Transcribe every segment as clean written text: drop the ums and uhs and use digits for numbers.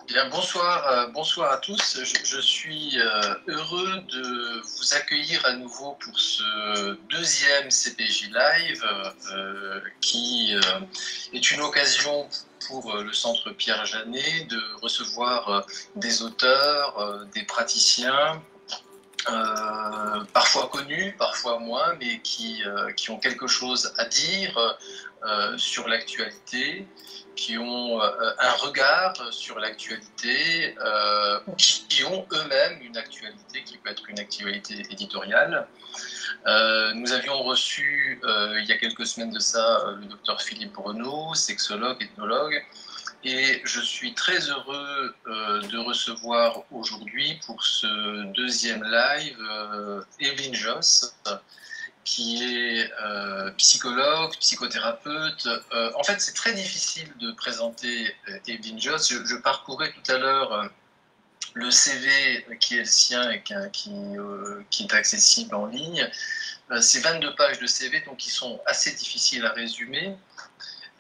Bien, bonsoir à tous. Je suis heureux de vous accueillir à nouveau pour ce deuxième CPJ Live qui est une occasion pour le Centre Pierre Janet de recevoir des auteurs, des praticiens, parfois connus, parfois moins, mais qui ont quelque chose à dire sur l'actualité, qui ont un regard sur l'actualité, ou qui ont eux-mêmes une actualité qui peut être une actualité éditoriale. Nous avions reçu il y a quelques semaines de ça le docteur Philippe Breneau, sexologue, ethnologue, et je suis très heureux de recevoir aujourd'hui pour ce deuxième live Evelyne Josse, qui est psychologue, psychothérapeute. En fait, c'est très difficile de présenter Evelyne Josse. Je parcourais tout à l'heure le CV qui est le sien et qui est accessible en ligne. C'est 22 pages de CV, donc qui sont assez difficiles à résumer.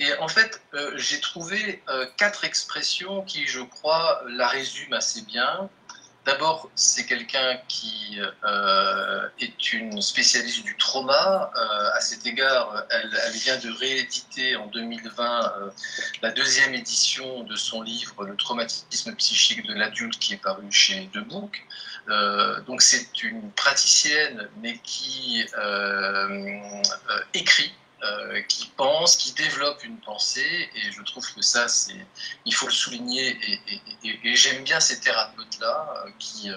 Et en fait, j'ai trouvé 4 expressions qui, je crois, la résument assez bien. D'abord, c'est quelqu'un qui est une spécialiste du trauma. À cet égard, elle vient de rééditer en 2020 la deuxième édition de son livre Le traumatisme psychique de l'adulte, qui est paru chez Debook. Donc c'est une praticienne, mais qui écrit, qui pense, qui développe une pensée, et je trouve que ça, il faut le souligner, et j'aime bien ces thérapeutes-là qui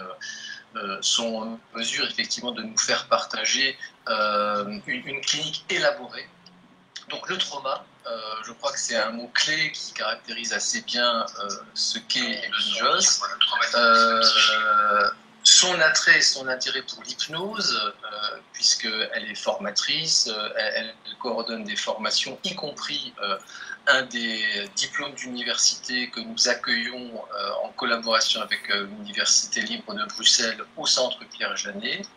sont en mesure effectivement de nous faire partager une clinique élaborée. Donc le trauma, je crois que c'est un mot-clé qui caractérise assez bien ce qu'est Evelyne Josse. Son attrait et son intérêt pour l'hypnose, puisqu'elle est formatrice, elle coordonne des formations, y compris un des diplômes d'université que nous accueillons en collaboration avec l'Université libre de Bruxelles au Centre Pierre Janet.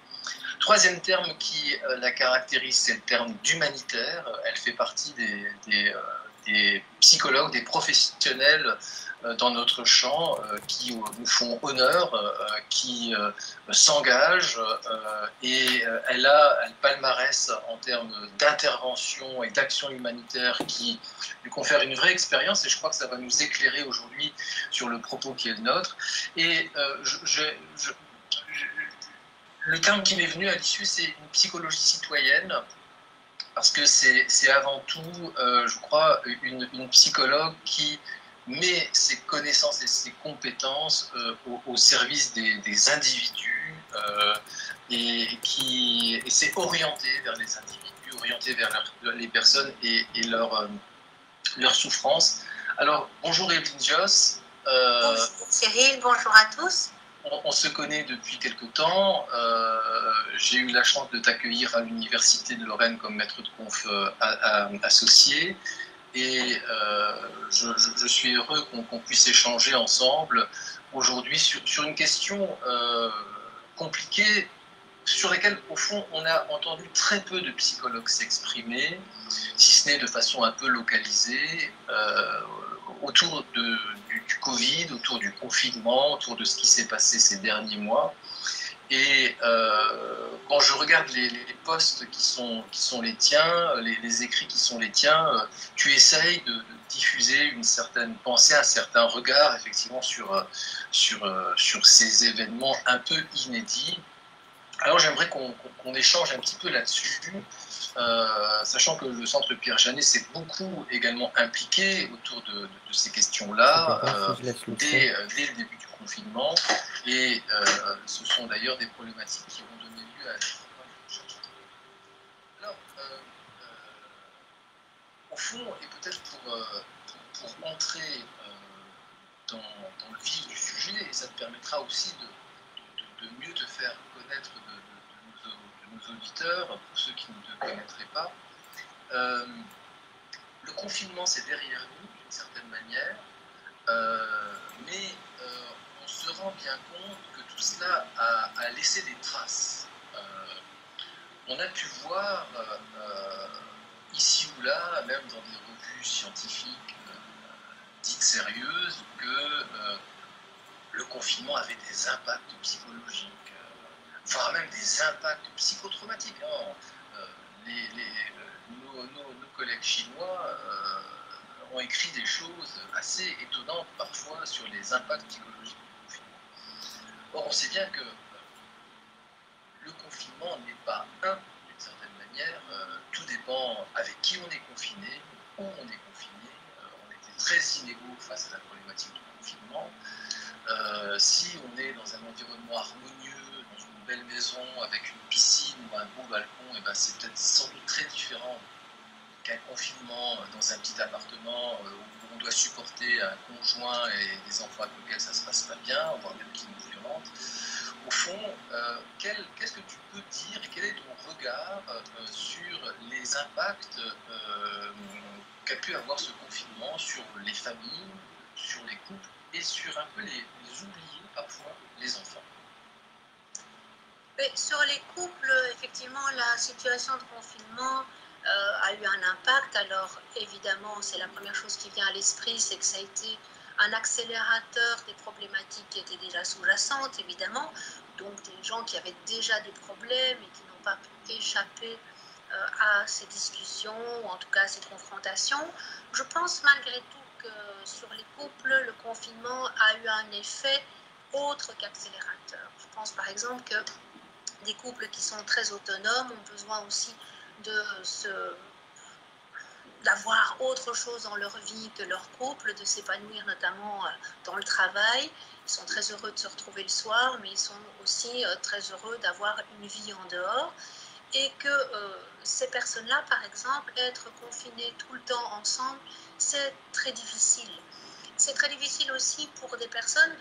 Troisième terme qui la caractérise, c'est le terme d'humanitaire. Elle fait partie des psychologues, des professionnels dans notre champ qui nous font honneur, qui s'engagent, et elle a un palmarès en termes d'intervention et d'action humanitaire qui lui confère une vraie expérience, et je crois que ça va nous éclairer aujourd'hui sur le propos qui est le nôtre. Et le terme qui m'est venu à l'issue, c'est une psychologie citoyenne, parce que c'est avant tout, je crois, une psychologue qui met ses connaissances et ses compétences au service des individus, et s'est orientée vers les individus, orientée vers les personnes et leur souffrance. Alors, bonjour Evelyne Josse. Bonjour Cyril, bonjour à tous. On se connaît depuis quelque temps. J'ai eu la chance de t'accueillir à l'Université de Lorraine comme maître de conf associé. Et je suis heureux qu'on puisse échanger ensemble aujourd'hui sur une question compliquée, sur laquelle, au fond, on a entendu très peu de psychologues s'exprimer, si ce n'est de façon un peu localisée, autour du Covid, autour du confinement, autour de ce qui s'est passé ces derniers mois. Et quand je regarde les posts qui sont les tiens, les écrits qui sont les tiens, tu essayes de diffuser une certaine pensée, un certain regard, effectivement, sur ces événements un peu inédits. Alors j'aimerais qu'on échange un petit peu là-dessus, sachant que le Centre Pierre Janet s'est beaucoup également impliqué autour de ces questions-là dès le début du confinement, et ce sont d'ailleurs des problématiques qui vont donner lieu à... Alors, au fond, et peut-être pour entrer dans le vif du sujet, et ça te permettra aussi de mieux te faire connaître de nos auditeurs, pour ceux qui ne te connaîtraient pas. Le confinement, c'est derrière nous, d'une certaine manière, mais on se rend bien compte que tout cela a laissé des traces. On a pu voir ici ou là, même dans des revues scientifiques dites sérieuses, que confinement avait des impacts psychologiques, voire même des impacts psychotraumatiques. Hein. Nos collègues chinois ont écrit des choses assez étonnantes parfois sur les impacts psychologiques du confinement. Or, on sait bien que le confinement n'est pas d'une certaine manière. Tout dépend avec qui on est confiné, où on est confiné. On était très inégaux face à la problématique du confinement. Si on est dans un environnement harmonieux, dans une belle maison avec une piscine ou un beau balcon, et ben c'est peut-être sans doute très différent qu'un confinement dans un petit appartement où on doit supporter un conjoint et des enfants avec lesquels ça ne se passe pas bien, voire même qui nous violentent. Au fond, qu'est-ce que tu peux dire et quel est ton regard sur les impacts qu'a pu avoir ce confinement sur les familles, sur les couples et sur un peu les oubliés parfois, les enfants? Mais sur les couples, effectivement, la situation de confinement a eu un impact. Alors, évidemment, c'est la première chose qui vient à l'esprit, c'est que ça a été un accélérateur des problématiques qui étaient déjà sous-jacentes, évidemment. Donc, des gens qui avaient déjà des problèmes et qui n'ont pas pu échapper à ces discussions, ou en tout cas à ces confrontations. Je pense malgré tout que sur les couples, le confinement a eu un effet autre qu'accélérateur. Je pense par exemple que des couples qui sont très autonomes ont besoin aussi d'avoir autre chose dans leur vie que leur couple, de s'épanouir notamment dans le travail. Ils sont très heureux de se retrouver le soir, mais ils sont aussi très heureux d'avoir une vie en dehors. Et que ces personnes-là, par exemple, être confinées tout le temps ensemble, c'est très difficile. C'est très difficile aussi pour des personnes,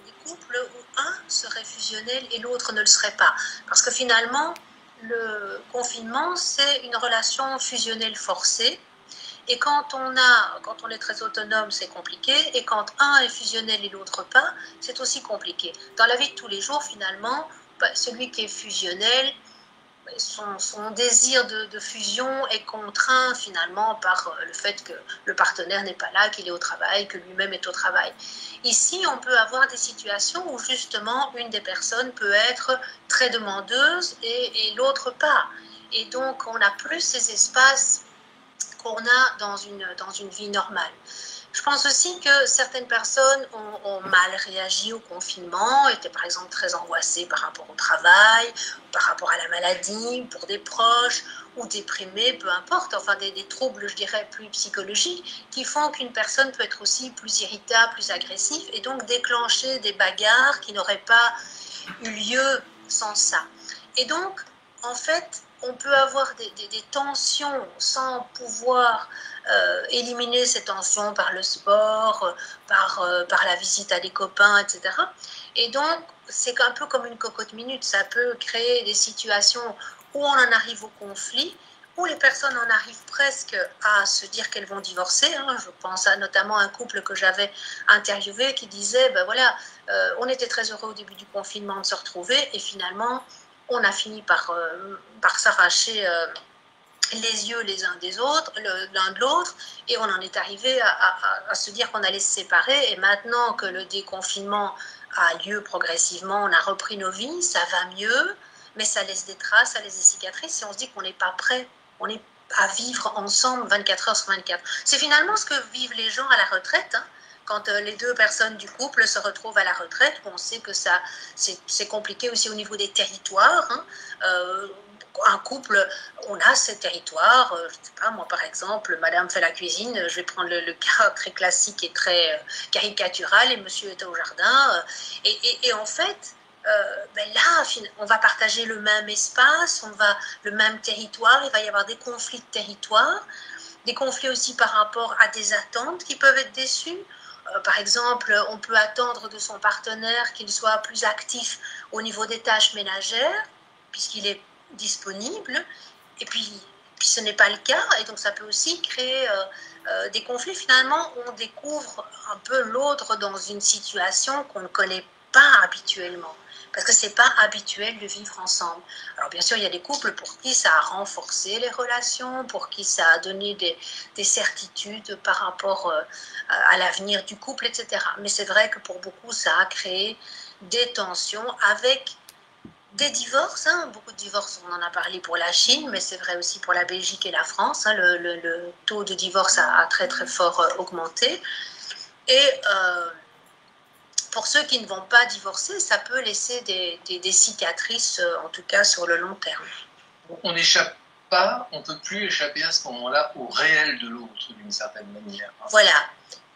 des couples où un serait fusionnel et l'autre ne le serait pas. Parce que finalement, le confinement, c'est une relation fusionnelle forcée. Et quand on est très autonome, c'est compliqué. Et quand un est fusionnel et l'autre pas, c'est aussi compliqué. Dans la vie de tous les jours, finalement, celui qui est fusionnel, son désir de fusion est contraint finalement par le fait que le partenaire n'est pas là, qu'il est au travail, que lui-même est au travail. Ici, on peut avoir des situations où justement une des personnes peut être très demandeuse et l'autre pas. Et donc, on n'a plus ces espaces qu'on a dans une vie normale. Je pense aussi que certaines personnes ont mal réagi au confinement, étaient par exemple très angoissées par rapport au travail, par rapport à la maladie, pour des proches, ou déprimées, peu importe, enfin des troubles, je dirais, plus psychologiques, qui font qu'une personne peut être aussi plus irritable, plus agressive, et donc déclencher des bagarres qui n'auraient pas eu lieu sans ça. Et donc, en fait, on peut avoir des tensions sans pouvoir éliminer ces tensions par le sport, par la visite à des copains, etc. Et donc, c'est un peu comme une cocotte minute. Ça peut créer des situations où on en arrive au conflit, où les personnes en arrivent presque à se dire qu'elles vont divorcer. Je pense à notamment un couple que j'avais interviewé qui disait, ben voilà, on était très heureux au début du confinement de se retrouver et finalement, on a fini par s'arracher les yeux les uns des autres, l'un de l'autre, et on en est arrivé à se dire qu'on allait se séparer. Et maintenant que le déconfinement a lieu progressivement, on a repris nos vies, ça va mieux, mais ça laisse des traces, ça laisse des cicatrices, et on se dit qu'on n'est pas prêt, on est à vivre ensemble 24 heures sur 24. C'est finalement ce que vivent les gens à la retraite, quand les deux personnes du couple se retrouvent à la retraite, on sait que c'est compliqué aussi au niveau des territoires. Un couple, on a ces territoires, je ne sais pas, moi par exemple, madame fait la cuisine, je vais prendre le cas très classique et très caricatural, et monsieur est au jardin, et en fait, là, on va partager le même espace, le même territoire, il va y avoir des conflits de territoire, des conflits aussi par rapport à des attentes qui peuvent être déçues. Par exemple, on peut attendre de son partenaire qu'il soit plus actif au niveau des tâches ménagères, puisqu'il est disponible, et puis ce n'est pas le cas, et donc ça peut aussi créer des conflits. Finalement, on découvre un peu l'autre dans une situation qu'on ne connaît pas habituellement. Parce que c'est pas habituel de vivre ensemble. Alors bien sûr, il y a des couples pour qui ça a renforcé les relations, pour qui ça a donné des certitudes par rapport à l'avenir du couple, etc. Mais c'est vrai que pour beaucoup, ça a créé des tensions avec des divorces. Beaucoup de divorces, on en a parlé pour la Chine, mais c'est vrai aussi pour la Belgique et la France. Le taux de divorce a très très fort augmenté. Et pour ceux qui ne vont pas divorcer, ça peut laisser des cicatrices, en tout cas sur le long terme. On n'échappe pas, on ne peut plus échapper à ce moment-là au réel de l'autre d'une certaine manière. Voilà.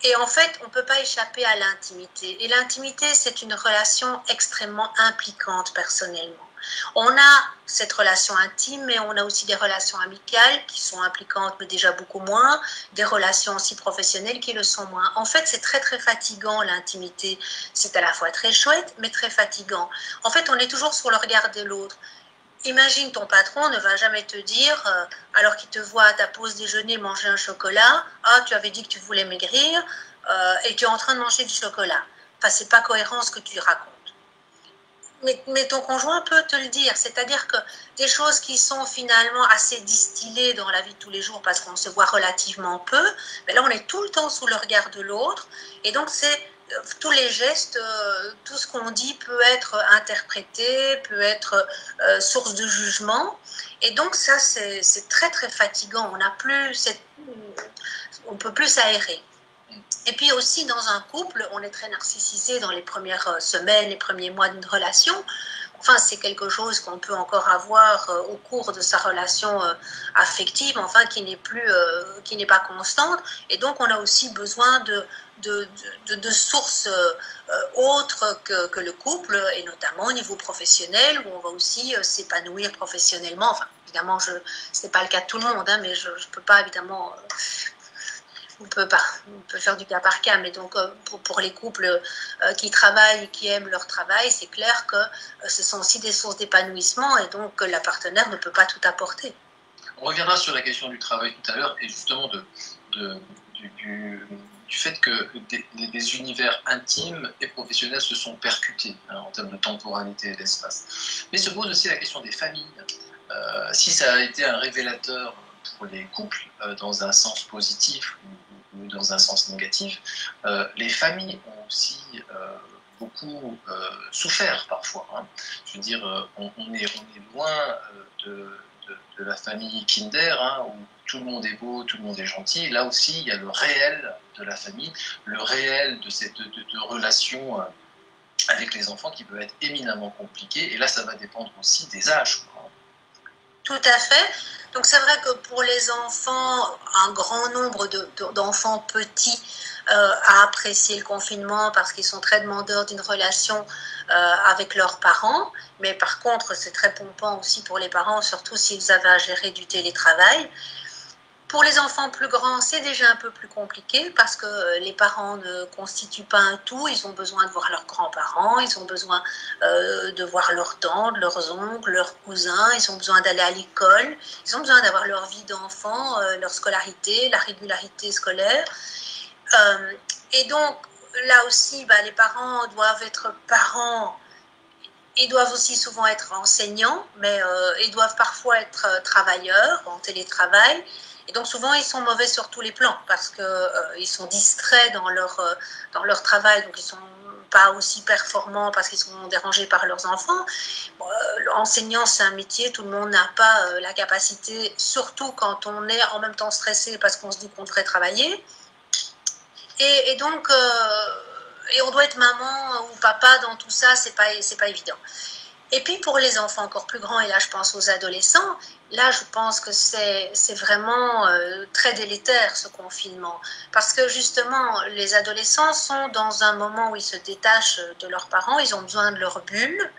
Et en fait, on ne peut pas échapper à l'intimité. Et l'intimité, c'est une relation extrêmement impliquante personnellement. On a cette relation intime, mais on a aussi des relations amicales qui sont impliquantes, mais déjà beaucoup moins, des relations aussi professionnelles qui le sont moins. En fait, c'est très très fatigant l'intimité. C'est à la fois très chouette, mais très fatigant. En fait, on est toujours sur le regard de l'autre. Imagine, ton patron ne va jamais te dire, alors qu'il te voit à ta pause déjeuner manger un chocolat, « Ah, tu avais dit que tu voulais maigrir et tu es en train de manger du chocolat. » Enfin, c'est pas cohérent ce que tu racontes. Mais ton conjoint peut te le dire, c'est-à-dire que des choses qui sont finalement assez distillées dans la vie de tous les jours parce qu'on se voit relativement peu, mais là on est tout le temps sous le regard de l'autre et donc c'est tous les gestes, tout ce qu'on dit peut être interprété, peut être source de jugement et donc ça c'est très très fatigant, on peut plus s'aérer. Et puis aussi dans un couple, on est très narcissisé dans les premières semaines, les premiers mois d'une relation. Enfin, c'est quelque chose qu'on peut encore avoir au cours de sa relation affective, enfin qui n'est pas constante. Et donc, on a aussi besoin de sources autres que le couple, et notamment au niveau professionnel, où on va aussi s'épanouir professionnellement. Enfin, évidemment, ce n'est pas le cas de tout le monde, mais je ne peux pas évidemment. On peut faire du cas par cas, mais donc pour les couples qui travaillent et qui aiment leur travail, c'est clair que ce sont aussi des sources d'épanouissement et donc la partenaire ne peut pas tout apporter. On reviendra sur la question du travail tout à l'heure et justement du fait que des univers intimes et professionnels se sont percutés en termes de temporalité et d'espace. Mais se pose aussi la question des familles. Si ça a été un révélateur pour les couples dans un sens positif ou dans un sens négatif, les familles ont aussi beaucoup souffert parfois. Je veux dire, on est loin de la famille Kinder, où tout le monde est beau, tout le monde est gentil. Là aussi, il y a le réel de la famille, le réel de relations avec les enfants qui peut être éminemment compliqué. Et là, ça va dépendre aussi des âges. Tout à fait. Donc c'est vrai que pour les enfants, un grand nombre d'enfants petits a apprécié le confinement parce qu'ils sont très demandeurs d'une relation avec leurs parents. Mais par contre, c'est très pompant aussi pour les parents, surtout s'ils avaient à gérer du télétravail. Pour les enfants plus grands, c'est déjà un peu plus compliqué parce que les parents ne constituent pas un tout. Ils ont besoin de voir leurs grands-parents, ils ont besoin de voir leurs tantes, leurs oncles, leurs cousins, ils ont besoin d'aller à l'école, ils ont besoin d'avoir leur vie d'enfant, leur scolarité, la régularité scolaire. Et donc, là aussi, les parents doivent être parents. Ils doivent aussi souvent être enseignants, mais ils doivent parfois être travailleurs en télétravail. Et donc souvent, ils sont mauvais sur tous les plans parce qu'ils sont distraits dans leur travail, donc ils ne sont pas aussi performants parce qu'ils sont dérangés par leurs enfants. Enseignant, c'est un métier, tout le monde n'a pas la capacité, surtout quand on est en même temps stressé parce qu'on se dit qu'on devrait travailler. Et donc... et on doit être maman ou papa dans tout ça, c'est pas évident. Et puis pour les enfants encore plus grands, et là je pense aux adolescents, là je pense que c'est vraiment très délétère ce confinement. Parce que justement, les adolescents sont dans un moment où ils se détachent de leurs parents, ils ont besoin de leur bulle.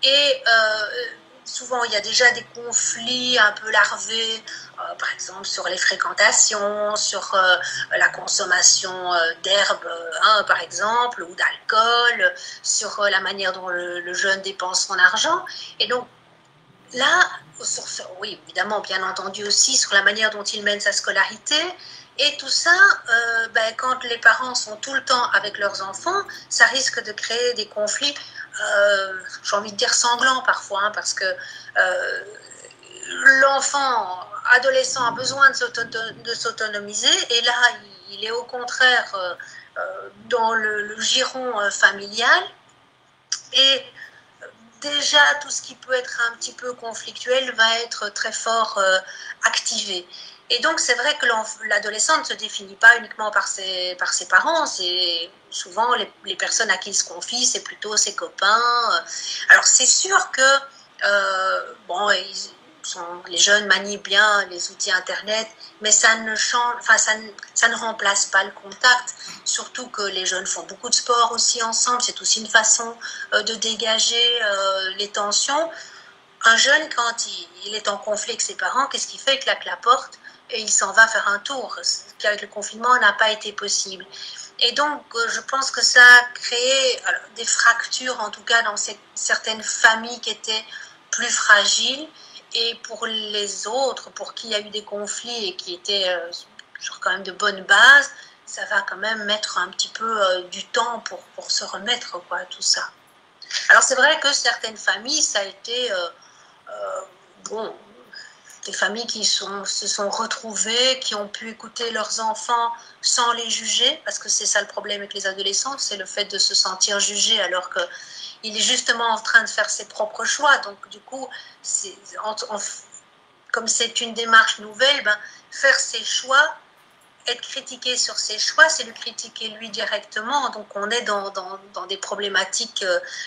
Et souvent il y a déjà des conflits un peu larvés, par exemple sur les fréquentations, sur la consommation d'herbes, par exemple, ou d'alcool, sur la manière dont le jeune dépense son argent. Et donc là, oui, évidemment, bien entendu aussi, sur la manière dont il mène sa scolarité. Et tout ça, quand les parents sont tout le temps avec leurs enfants, ça risque de créer des conflits, j'ai envie de dire sanglants parfois, hein, parce que l'enfant adolescent a besoin de s'autonomiser, et là, il est au contraire dans le giron familial. Et déjà, tout ce qui peut être un petit peu conflictuel va être très fort activé. Et donc, c'est vrai que l'adolescent ne se définit pas uniquement par ses parents, c'est souvent les personnes à qui il se confie, c'est plutôt ses copains. Alors, c'est sûr que, les jeunes manient bien les outils Internet, mais ça ne remplace pas le contact, surtout que les jeunes font beaucoup de sport aussi ensemble, c'est aussi une façon de dégager les tensions. Un jeune, quand il est en conflit avec ses parents, qu'est-ce qu'il fait? Il claque la porte et il s'en va faire un tour, ce qui avec le confinement n'a pas été possible. Et donc, je pense que ça a créé des fractures, en tout cas dans certaines familles qui étaient plus fragiles. Et pour les autres, pour qui il y a eu des conflits et qui étaient sur quand même de bonnes bases, ça va quand même mettre un petit peu du temps pour se remettre, quoi, tout ça. Alors c'est vrai que certaines familles, ça a été des familles qui se sont retrouvées, qui ont pu écouter leurs enfants sans les juger, parce que c'est ça le problème avec les adolescents, c'est le fait de se sentir jugé alors qu'il est justement en train de faire ses propres choix. Donc du coup, comme c'est une démarche nouvelle, faire ses choix, être critiqué sur ses choix, c'est le critiquer lui directement. Donc on est dans des problématiques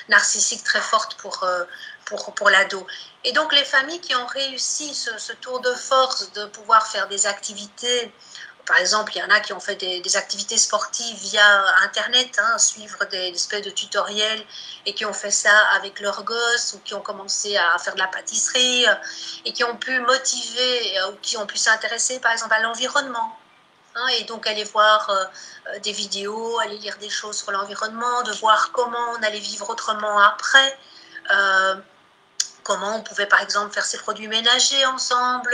narcissiques très fortes pour l'ado. Et donc les familles qui ont réussi ce tour de force de pouvoir faire des activités, par exemple, il y en a qui ont fait des activités sportives via Internet, hein, suivre des espèces de tutoriels, et qui ont fait ça avec leurs gosses, ou qui ont commencé à faire de la pâtisserie, et qui ont pu motiver, ou qui ont pu s'intéresser par exemple à l'environnement. Hein, et donc aller voir des vidéos, aller lire des choses sur l'environnement, de voir comment on allait vivre autrement après, comment on pouvait par exemple faire ses produits ménagers ensemble.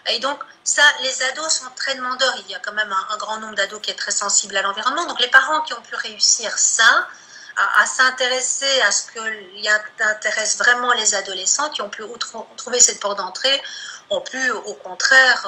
Et donc ça, les ados sont très demandeurs, il y a quand même un grand nombre d'ados qui est très sensible à l'environnement, donc les parents qui ont pu réussir ça, à s'intéresser à ce qui intéresse vraiment les adolescents, qui ont pu trouver cette porte d'entrée, ont pu au contraire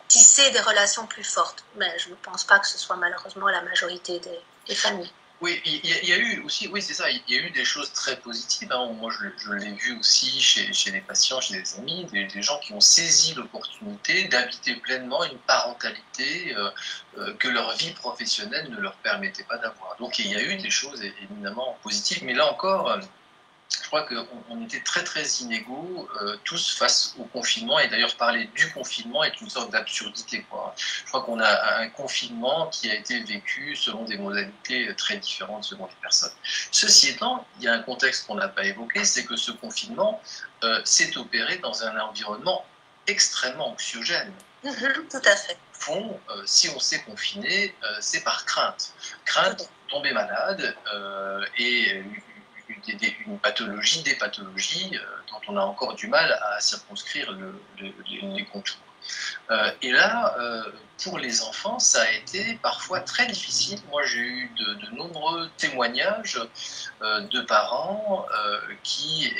tisser des relations plus fortes. Mais je ne pense pas que ce soit malheureusement la majorité des familles. Oui, il y a eu aussi, oui c'est ça, il y a eu des choses très positives, hein. Moi je l'ai vu aussi chez les patients, chez des amis, des gens qui ont saisi l'opportunité d'habiter pleinement une parentalité que leur vie professionnelle ne leur permettait pas d'avoir. Donc il y a eu des choses éminemment positives, mais là encore, je crois qu'on était très très inégaux tous face au confinement, et d'ailleurs parler du confinement est une sorte d'absurdité, quoi. Je crois qu'on a un confinement qui a été vécu selon des modalités très différentes selon les personnes. Ceci étant, il y a un contexte qu'on n'a pas évoqué, c'est que ce confinement s'est opéré dans un environnement extrêmement anxiogène. Tout à fait. Fond, si on s'est confiné, c'est par crainte. Crainte de tomber malade et une pathologie, des pathologies dont on a encore du mal à circonscrire les contours. Et là, pour les enfants, ça a été parfois très difficile. Moi, j'ai eu de nombreux témoignages de parents qui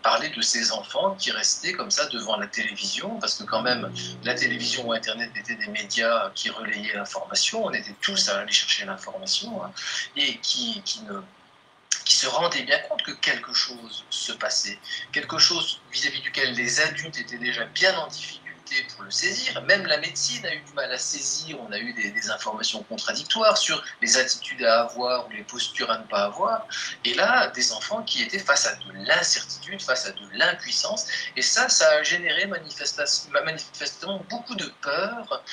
parlaient de ces enfants qui restaient comme ça devant la télévision, parce que quand même, la télévision ou Internet étaient des médias qui relayaient l'information, on était tous à aller chercher l'information, hein, et qui se rendaient bien compte que quelque chose se passait, quelque chose vis-à-vis duquel les adultes étaient déjà bien en difficulté pour le saisir. Même la médecine a eu du mal à saisir, on a eu des informations contradictoires sur les attitudes à avoir ou les postures à ne pas avoir. Et là, des enfants qui étaient face à de l'incertitude, face à de l'impuissance, et ça a généré manifestement beaucoup de peur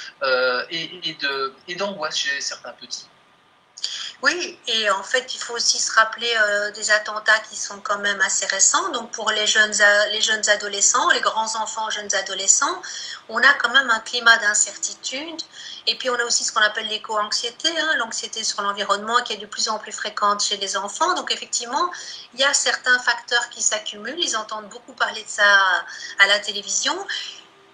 et d'angoisse chez certains petits. Oui, et en fait, il faut aussi se rappeler des attentats qui sont quand même assez récents. Donc, pour les jeunes adolescents, les grands enfants, jeunes adolescents, on a quand même un climat d'incertitude. Et puis, on a aussi ce qu'on appelle l'éco-anxiété, hein, l'anxiété sur l'environnement qui est de plus en plus fréquente chez les enfants. Donc, effectivement, il y a certains facteurs qui s'accumulent. Ils entendent beaucoup parler de ça à la télévision.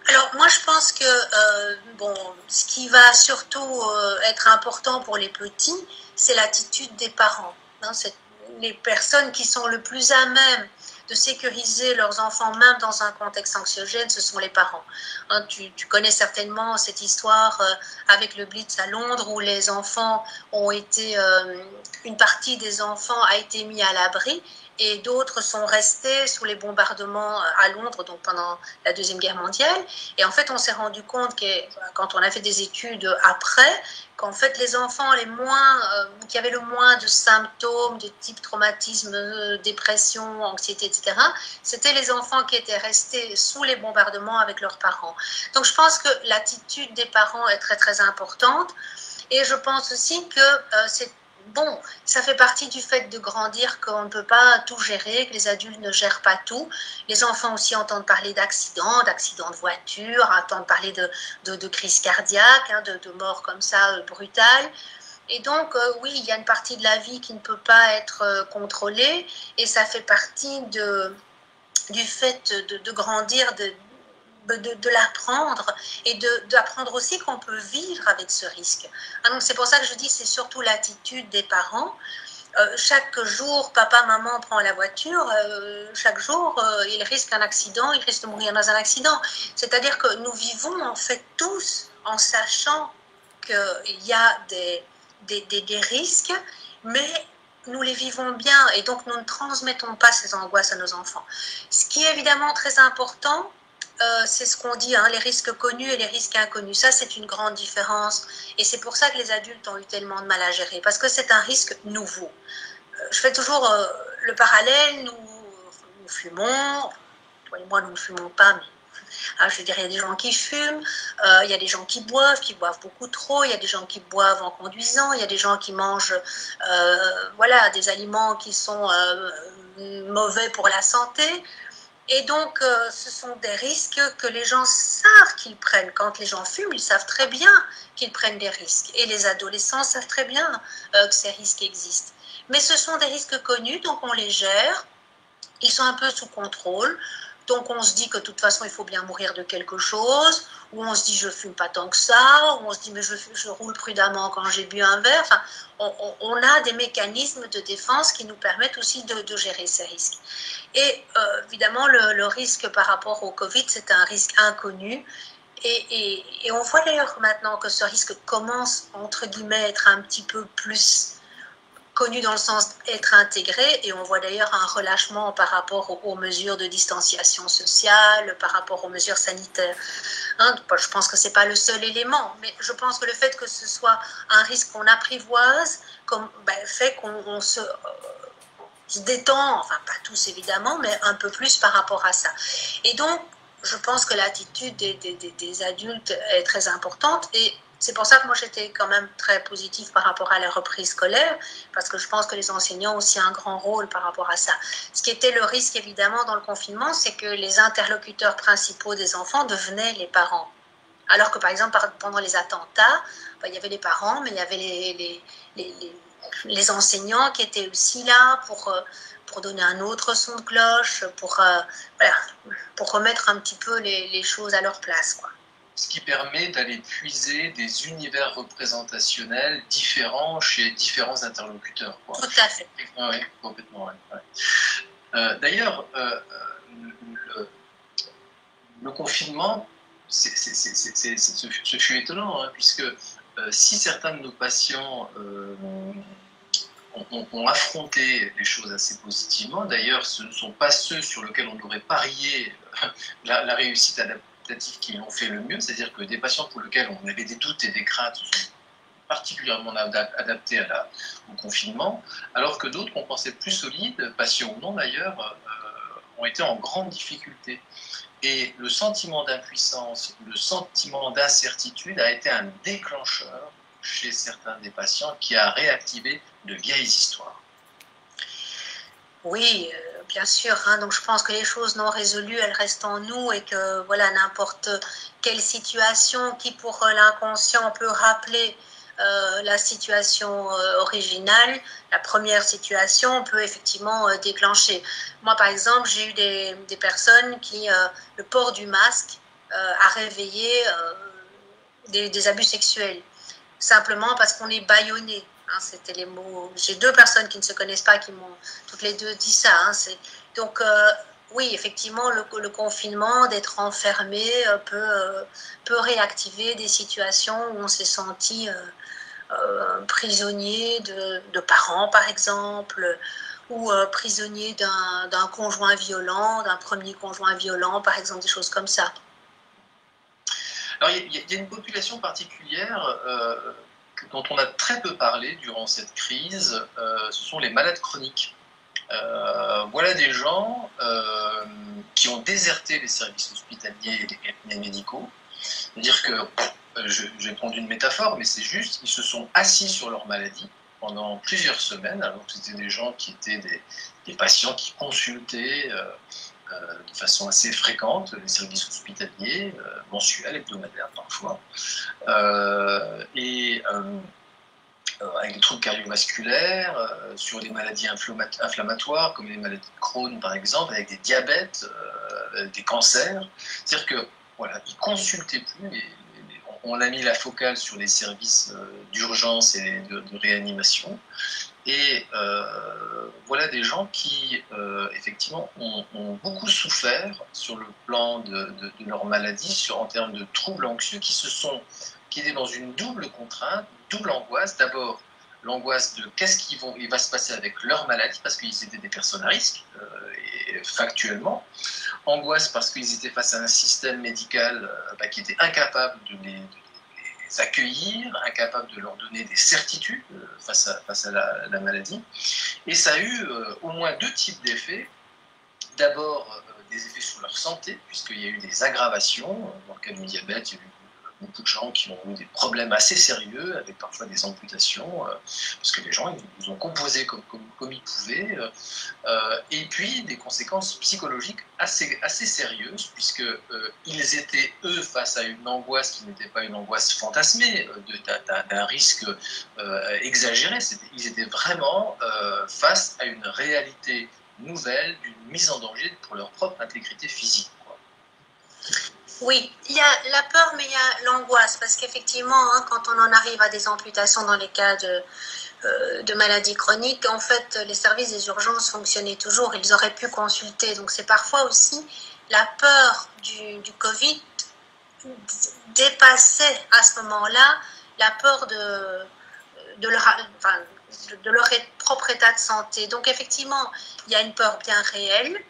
Alors moi je pense que bon, ce qui va surtout être important pour les petits, c'est l'attitude des parents. Hein, c'est les personnes qui sont le plus à même de sécuriser leurs enfants, même dans un contexte anxiogène, ce sont les parents. Hein, tu connais certainement cette histoire avec le Blitz à Londres où les enfants ont été, une partie des enfants a été mis à l'abri et d'autres sont restés sous les bombardements à Londres, donc pendant la Deuxième Guerre mondiale. Et en fait, on s'est rendu compte que quand on a fait des études après, qu'en fait, les enfants qui avaient le moins de symptômes de type traumatisme, dépression, anxiété, etc., c'était les enfants qui étaient restés sous les bombardements avec leurs parents. Donc, je pense que l'attitude des parents est très, très importante. Et je pense aussi que c'est bon, ça fait partie du fait de grandir qu'on ne peut pas tout gérer, que les adultes ne gèrent pas tout. Les enfants aussi entendent parler d'accidents de voiture, entendent parler de crise cardiaque, hein, de morts comme ça brutales. Et donc, oui, il y a une partie de la vie qui ne peut pas être contrôlée et ça fait partie du fait de grandir, de l'apprendre et d'apprendre aussi qu'on peut vivre avec ce risque. Ah, donc c'est pour ça que je dis c'est surtout l'attitude des parents. Chaque jour, papa, maman prend la voiture, chaque jour, il risque un accident, il risque de mourir dans un accident. C'est-à-dire que nous vivons en fait tous en sachant qu'il y a des risques, mais nous les vivons bien et donc nous ne transmettons pas ces angoisses à nos enfants. Ce qui est évidemment très important, c'est ce qu'on dit, hein, les risques connus et les risques inconnus. Ça, c'est une grande différence. Et c'est pour ça que les adultes ont eu tellement de mal à gérer, parce que c'est un risque nouveau. Je fais toujours le parallèle, nous fumons, toi et moi, nous ne fumons pas, mais je veux dire, il y a des gens qui fument, il y a des gens qui boivent beaucoup trop, il y a des gens qui boivent en conduisant, il y a des gens qui mangent voilà, des aliments qui sont mauvais pour la santé. Et donc, ce sont des risques que les gens savent qu'ils prennent. Quand les gens fument, ils savent très bien qu'ils prennent des risques. Et les adolescents savent très bien que ces risques existent. Mais ce sont des risques connus, donc on les gère. Ils sont un peu sous contrôle. Donc on se dit que de toute façon, il faut bien mourir de quelque chose, ou on se dit je fume pas tant que ça, ou on se dit mais je roule prudemment quand j'ai bu un verre. Enfin, on a des mécanismes de défense qui nous permettent aussi de gérer ces risques. Et évidemment, le risque par rapport au Covid, c'est un risque inconnu. Et on voit d'ailleurs maintenant que ce risque commence, entre guillemets, à être un petit peu plus connu dans le sens d'être intégré, et on voit d'ailleurs un relâchement par rapport aux mesures de distanciation sociale, par rapport aux mesures sanitaires. Hein, je pense que ce n'est pas le seul élément, mais je pense que le fait que ce soit un risque qu'on apprivoise fait qu'on se détend, enfin pas tous évidemment, mais un peu plus par rapport à ça. Et donc, je pense que l'attitude des adultes est très importante, et c'est pour ça que moi j'étais quand même très positive par rapport à la reprise scolaire, parce que je pense que les enseignants ont aussi un grand rôle par rapport à ça. Ce qui était le risque évidemment dans le confinement, c'est que les interlocuteurs principaux des enfants devenaient les parents. Alors que par exemple pendant les attentats, il y avait les parents, mais il y avait les enseignants qui étaient aussi là pour donner un autre son de cloche, voilà, pour remettre un petit peu les choses à leur place, quoi. Ce qui permet d'aller puiser des univers représentationnels différents chez différents interlocuteurs, quoi. Tout à fait. Oui, complètement. Ouais. D'ailleurs, le confinement, ce fut étonnant, hein, puisque si certains de nos patients ont affronté les choses assez positivement, d'ailleurs ce ne sont pas ceux sur lesquels on aurait parié la réussite adaptative qui ont fait le mieux, c'est-à-dire que des patients pour lesquels on avait des doutes et des craintes sont particulièrement adaptés au confinement, alors que d'autres qu'on pensait plus solides, patients ou non d'ailleurs, ont été en grande difficulté. Et le sentiment d'impuissance, le sentiment d'incertitude a été un déclencheur chez certains des patients qui a réactivé de vieilles histoires. Oui, bien sûr. Hein, donc je pense que les choses non résolues, elles restent en nous, et que voilà, n'importe quelle situation qui pour l'inconscient peut rappeler la situation originale, la première situation peut effectivement déclencher. Moi, par exemple, j'ai eu des personnes qui, le port du masque à réveiller des abus sexuels, simplement parce qu'on est bâillonné. Hein, c'était les mots. J'ai 2 personnes qui ne se connaissent pas qui m'ont toutes les 2 dit ça. Hein, donc oui, effectivement, le confinement, d'être enfermé, peut réactiver des situations où on s'est senti prisonnier de parents, par exemple, ou prisonnier d'un conjoint violent, d'un premier conjoint violent, par exemple, des choses comme ça. Alors, il y a une population particulière dont on a très peu parlé durant cette crise, ce sont les malades chroniques. Voilà des gens qui ont déserté les services hospitaliers et les cabinets médicaux. C'est-à-dire que, je vais prendre une métaphore, mais c'est juste, ils se sont assis sur leur maladie pendant plusieurs semaines, alors que c'était des gens qui étaient des patients qui consultaient de façon assez fréquente les services hospitaliers, mensuels, hebdomadaires parfois, avec des troubles cardiovasculaires, sur des maladies inflammatoires comme les maladies de Crohn par exemple, avec des diabètes, des cancers. C'est-à-dire que voilà, ils ne consultaient plus, on a mis la focale sur les services d'urgence et de réanimation. Et voilà des gens qui, effectivement, ont beaucoup souffert sur le plan de leur maladie, en termes de troubles anxieux, qui étaient dans une double contrainte, une double angoisse. D'abord, l'angoisse de qu'est-ce qu'il va se passer avec leur maladie, parce qu'ils étaient des personnes à risque, et factuellement. Angoisse parce qu'ils étaient face à un système médical qui était incapable de les accueillir, incapable de leur donner des certitudes face à la maladie. Et ça a eu au moins 2 types d'effets. D'abord, des effets sur leur santé, puisqu'il y a eu des aggravations. Dans le cas du diabète, il y a eu beaucoup de gens qui ont eu des problèmes assez sérieux, avec parfois des amputations, parce que les gens ils ont composé comme ils pouvaient. Et puis des conséquences psychologiques assez sérieuses, puisqu'ils étaient, eux, face à une angoisse qui n'était pas une angoisse fantasmée, d'un risque exagéré. Ils étaient vraiment face à une réalité nouvelle, d'une mise en danger pour leur propre intégrité physique. Oui, il y a la peur, mais il y a l'angoisse, parce qu'effectivement, hein, quand on en arrive à des amputations dans les cas de maladies chroniques, en fait, les services des urgences fonctionnaient toujours, ils auraient pu consulter. Donc c'est parfois aussi la peur du Covid dépassait à ce moment-là la peur de leur propre état de santé. Donc effectivement, il y a une peur bien réelle,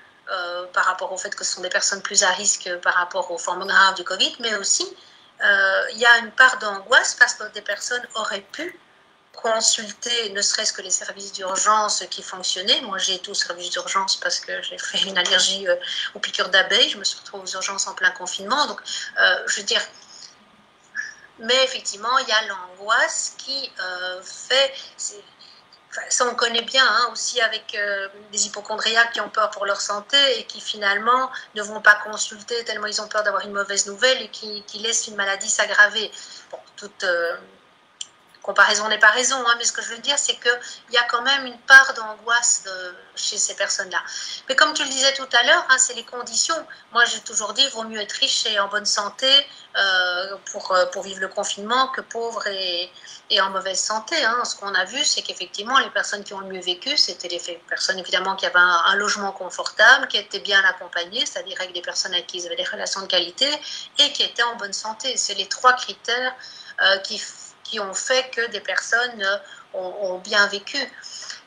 par rapport au fait que ce sont des personnes plus à risque par rapport aux formes graves du Covid, mais aussi il y a une part d'angoisse parce que des personnes auraient pu consulter ne serait-ce que les services d'urgence qui fonctionnaient. Moi, j'ai été au service d'urgence parce que j'ai fait une allergie aux piqûres d'abeilles. Je me suis retrouvée aux urgences en plein confinement. Donc, je veux dire, mais effectivement, il y a l'angoisse qui fait... Ça, on connaît bien, hein, aussi avec des hypochondriaques qui ont peur pour leur santé et qui finalement ne vont pas consulter tellement ils ont peur d'avoir une mauvaise nouvelle et qui laissent une maladie s'aggraver. Bon, toute comparaison n'est pas raison, hein, mais ce que je veux dire, c'est qu'il y a quand même une part d'angoisse chez ces personnes-là. Mais comme tu le disais tout à l'heure, hein, c'est les conditions. Moi, j'ai toujours dit, il vaut mieux être riche et en bonne santé pour vivre le confinement que pauvre et en mauvaise santé. Hein. Ce qu'on a vu, c'est qu'effectivement, les personnes qui ont le mieux vécu, c'était les personnes évidemment qui avaient un logement confortable, qui étaient bien accompagnées, c'est-à-dire avec des personnes avec qui ils avaient des relations de qualité et qui étaient en bonne santé. C'est les 3 critères qui ont fait que des personnes ont bien vécu.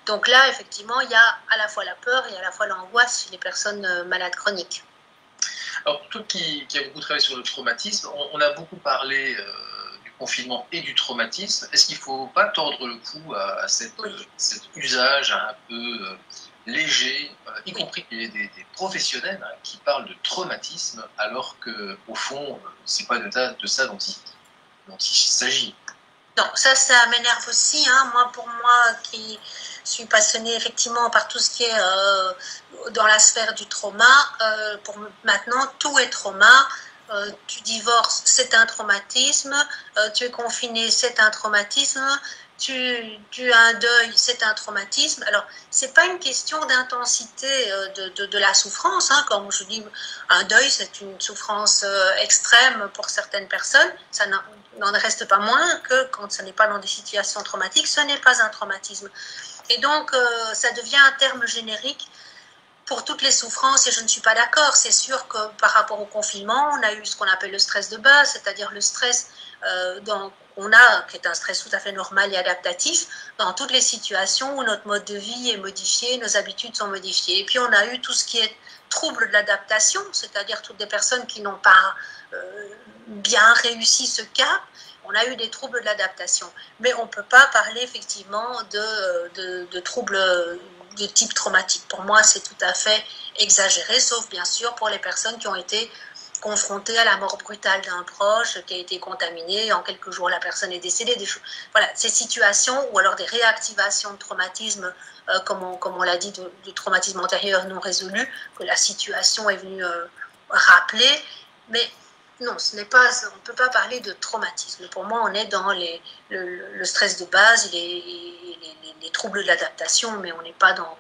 Donc là, effectivement, il y a à la fois la peur et à la fois l'angoisse chez les personnes malades chroniques. Alors, pour toi qui a beaucoup travaillé sur le traumatisme, on a beaucoup parlé du confinement et du traumatisme. Est-ce qu'il ne faut pas tordre le cou à cet usage un peu léger, y compris des professionnels qui parlent de traumatisme, alors qu'au fond, ce n'est pas de ça dont il s'agit? Non, ça m'énerve aussi. Hein. Pour moi qui suis passionnée effectivement par tout ce qui est dans la sphère du trauma, pour maintenant, tout est trauma. Tu divorces, c'est un traumatisme. Tu es confiné, c'est un traumatisme. tu as un deuil, c'est un traumatisme. Alors, c'est pas une question d'intensité de la souffrance, hein. Comme je dis, un deuil, c'est une souffrance extrême pour certaines personnes. Ça n'en reste pas moins que quand ce n'est pas dans des situations traumatiques, ce n'est pas un traumatisme. Et donc, ça devient un terme générique pour toutes les souffrances, et je ne suis pas d'accord. C'est sûr que par rapport au confinement, on a eu ce qu'on appelle le stress de base, c'est-à-dire le stress qui est un stress tout à fait normal et adaptatif dans toutes les situations où notre mode de vie est modifié, nos habitudes sont modifiées. Et puis on a eu tout ce qui est trouble de l'adaptation, c'est-à-dire toutes des personnes qui n'ont pas bien réussi ce cap. On a eu des troubles de l'adaptation. Mais on ne peut pas parler effectivement de troubles de type traumatique. Pour moi, c'est tout à fait exagéré, sauf bien sûr pour les personnes qui ont été confrontées à la mort brutale d'un proche, qui a été contaminé, en quelques jours la personne est décédée. Voilà, ces situations, ou alors des réactivations de traumatisme, comme on l'a dit, de traumatisme antérieur non résolu, que la situation est venue rappeler. Mais non, on ne peut pas parler de traumatisme. Pour moi, on est dans le stress de base, les troubles de l'adaptation, mais on n'est pas dans...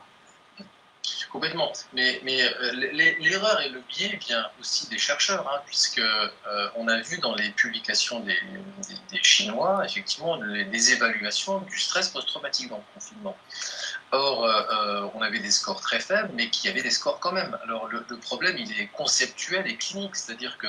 Complètement. Mais l'erreur et le biais vient aussi des chercheurs, hein, puisque on a vu dans les publications des Chinois, effectivement, des évaluations du stress post-traumatique dans le confinement. Or, on avait des scores très faibles, mais qui avaient des scores quand même. Alors, le problème, il est conceptuel et clinique, c'est-à-dire que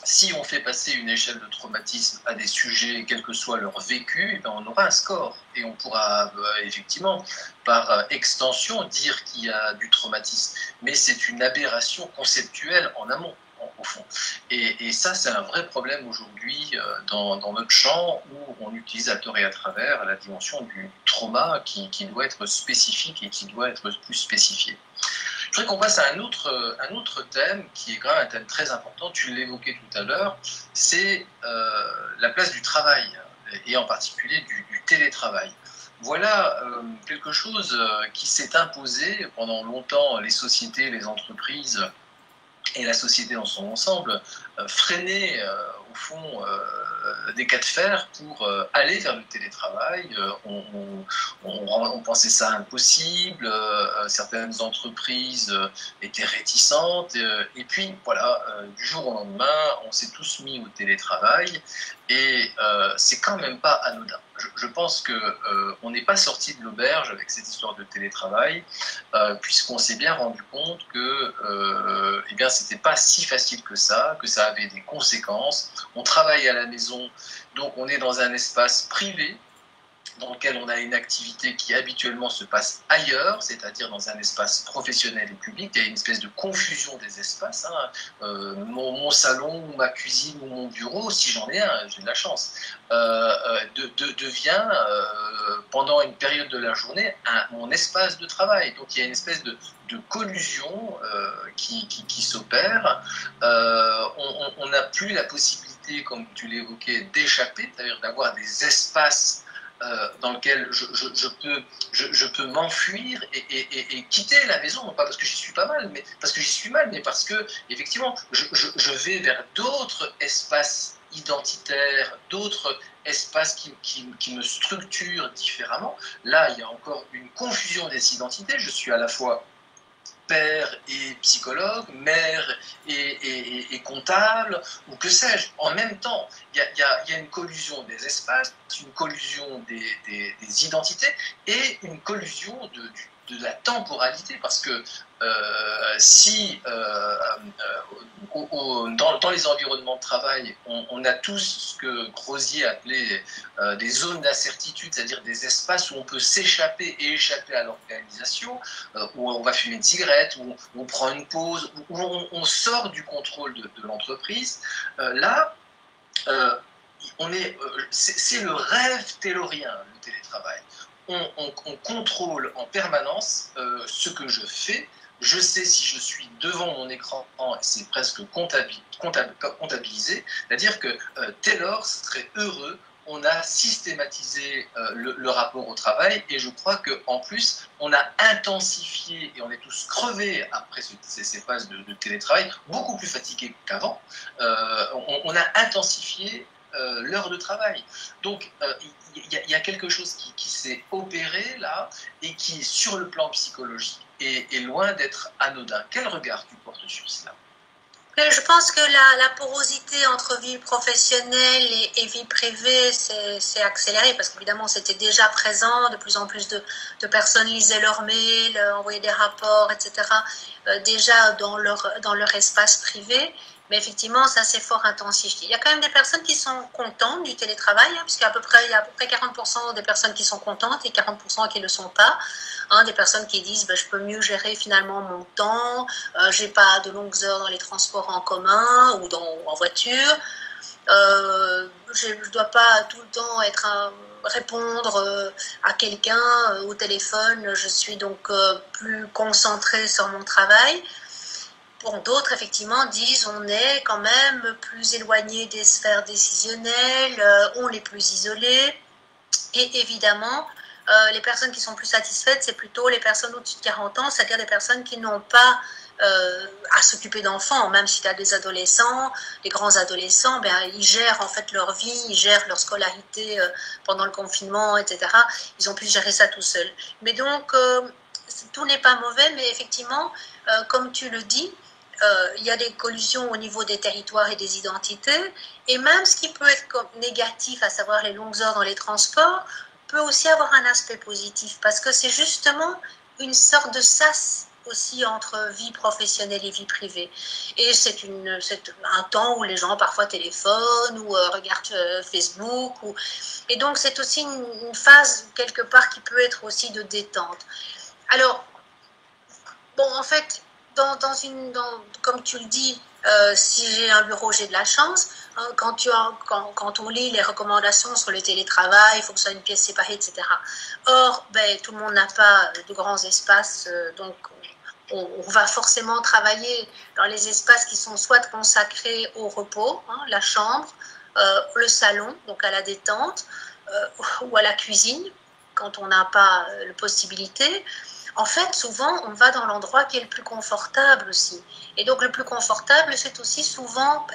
si on fait passer une échelle de traumatisme à des sujets, quel que soit leur vécu, on aura un score. Et on pourra effectivement, par extension, dire qu'il y a du traumatisme. Mais c'est une aberration conceptuelle en amont, au fond. Et ça, c'est un vrai problème aujourd'hui dans notre champ, où on utilise à tort et à travers la dimension du trauma qui doit être spécifique et qui doit être plus spécifié. Je voudrais qu'on passe à un autre thème qui est quand même un thème très important, tu l'évoquais tout à l'heure, c'est la place du travail, et en particulier du télétravail. Voilà quelque chose qui s'est imposé pendant longtemps. Les sociétés, les entreprises et la société dans son ensemble freinaient au fond des cas de fer pour aller vers le télétravail. On pensait ça impossible, certaines entreprises étaient réticentes, et puis voilà, du jour au lendemain, on s'est tous mis au télétravail, et c'est quand même pas anodin. Je pense qu'on n'est pas sorti de l'auberge avec cette histoire de télétravail, puisqu'on s'est bien rendu compte que eh bien, c'était pas si facile que ça avait des conséquences. On travaille à la maison, donc on est dans un espace privé, dans lequel on a une activité qui habituellement se passe ailleurs, c'est-à-dire dans un espace professionnel et public. Il y a une espèce de confusion des espaces. Hein. Mon salon, ou ma cuisine, ou mon bureau, si j'en ai un, j'ai de la chance, devient, pendant une période de la journée, mon espace de travail. Donc il y a une espèce de collusion qui s'opère. On n'a plus la possibilité, comme tu l'évoquais, d'échapper, c'est-à-dire d'avoir des espaces dans lequel je peux m'enfuir et quitter la maison, non pas parce que j'y suis pas mal, mais parce que j'y suis mal, mais parce que effectivement je vais vers d'autres espaces identitaires, d'autres espaces qui me structurent différemment. Là, il y a encore une confusion des identités. Je suis à la fois père et psychologue, mère et comptable, ou que sais-je. En même temps, il y a une collusion des espaces, une collusion des identités, et une collusion de la temporalité, parce que si dans les environnements de travail, on a tous ce que Grosier appelait des zones d'incertitude, c'est-à-dire des espaces où on peut s'échapper et échapper à l'organisation, où on va fumer une cigarette, où on prend une pause, où on sort du contrôle de l'entreprise. Là, c'est le rêve taylorien, le télétravail. On contrôle en permanence ce que je fais. Je sais si je suis devant mon écran, c'est presque comptabilisé, c'est-à-dire que Taylor serait heureux. On a systématisé le rapport au travail, et je crois qu'en plus, on a intensifié, et on est tous crevés après ces phases de télétravail, beaucoup plus fatigués qu'avant. On a intensifié l'heure de travail. Donc, il y a quelque chose qui s'est opéré là et qui, sur le plan psychologique, est loin d'être anodin. Quel regard tu portes sur cela? Je pense que la porosité entre vie professionnelle et vie privée s'est accélérée parce qu'évidemment c'était déjà présent, de plus en plus de personnes lisaient leurs mails, envoyaient des rapports, etc. Déjà dans leur espace privé. Mais effectivement, ça s'est fort intensifié. Il y a quand même des personnes qui sont contentes du télétravail, hein, puisqu'il y a à peu près 40% des personnes qui sont contentes et 40% qui ne le sont pas. Hein, des personnes qui disent je peux mieux gérer finalement mon temps, j'ai pas de longues heures dans les transports en commun ou en voiture, je ne dois pas tout le temps répondre à quelqu'un au téléphone, je suis donc plus concentrée sur mon travail. Bon, d'autres, effectivement, disent on est quand même plus éloigné des sphères décisionnelles, on est plus isolé. Et évidemment, les personnes qui sont plus satisfaites, c'est plutôt les personnes au-dessus de 40 ans, c'est-à-dire des personnes qui n'ont pas à s'occuper d'enfants. Même si tu as des adolescents, les grands adolescents, ils gèrent en fait leur vie, ils gèrent leur scolarité pendant le confinement, etc. Ils ont pu gérer ça tout seuls. Mais donc, tout n'est pas mauvais, mais effectivement, comme tu le dis, il y a des collisions au niveau des territoires et des identités, et même ce qui peut être négatif, à savoir les longues heures dans les transports, peut aussi avoir un aspect positif, parce que c'est justement une sorte de sas aussi entre vie professionnelle et vie privée. Et c'est un temps où les gens parfois téléphonent ou regardent Facebook, et donc c'est aussi une phase quelque part qui peut être aussi de détente. Alors, bon, en fait, comme tu le dis, si j'ai un bureau, j'ai de la chance. Hein, quand on lit les recommandations sur le télétravail, il faut que ce soit une pièce séparée, etc. Or, tout le monde n'a pas de grands espaces, donc on va forcément travailler dans les espaces qui sont soit consacrés au repos, hein, la chambre, le salon, donc à la détente, ou à la cuisine, quand on n'a pas la possibilité. En fait, souvent, on va dans l'endroit qui est le plus confortable aussi. Et donc, le plus confortable, c'est aussi souvent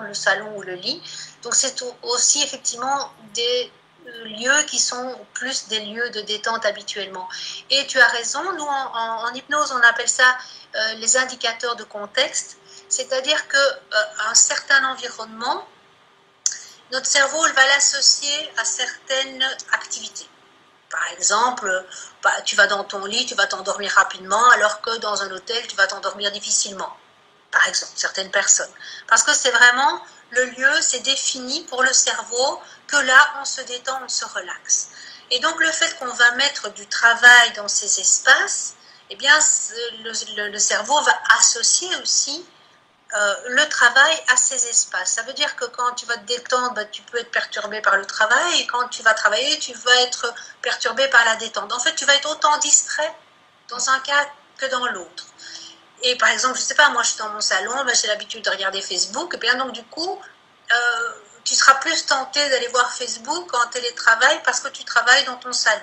le salon ou le lit. Donc, c'est aussi effectivement des lieux qui sont plus des lieux de détente habituellement. Et tu as raison, nous, en hypnose, on appelle ça les indicateurs de contexte. C'est-à-dire qu'un certain environnement, notre cerveau va l'associer à certaines activités. Par exemple, tu vas dans ton lit, tu vas t'endormir rapidement, alors que dans un hôtel, tu vas t'endormir difficilement. Par exemple, certaines personnes. Parce que c'est vraiment le lieu, c'est défini pour le cerveau que là, on se détend, on se relaxe. Et donc, le fait qu'on va mettre du travail dans ces espaces, eh bien, le cerveau va associer aussi le travail à ces espaces. Ça veut dire que quand tu vas te détendre, tu peux être perturbé par le travail, et quand tu vas travailler, tu vas être perturbé par la détente. En fait, tu vas être autant distrait dans un cas que dans l'autre. Et par exemple, je ne sais pas, moi je suis dans mon salon, j'ai l'habitude de regarder Facebook, et bien donc du coup, tu seras plus tenté d'aller voir Facebook en télétravail parce que tu travailles dans ton salon.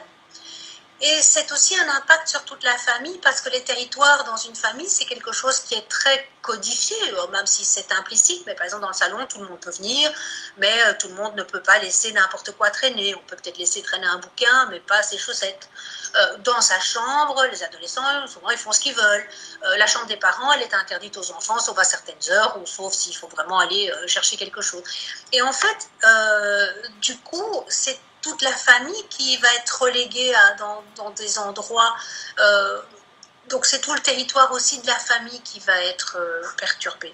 Et c'est aussi un impact sur toute la famille, parce que les territoires dans une famille, c'est quelque chose qui est très codifié, même si c'est implicite. Mais par exemple, dans le salon, tout le monde peut venir, mais tout le monde ne peut pas laisser n'importe quoi traîner. On peut peut-être laisser traîner un bouquin, mais pas ses chaussettes. Dans sa chambre, les adolescents, souvent, ils font ce qu'ils veulent. La chambre des parents, elle est interdite aux enfants, sauf à certaines heures, ou sauf s'il faut vraiment aller chercher quelque chose. Et en fait, du coup, c'est toute la famille qui va être reléguée dans des endroits. Donc c'est tout le territoire aussi de la famille qui va être perturbé.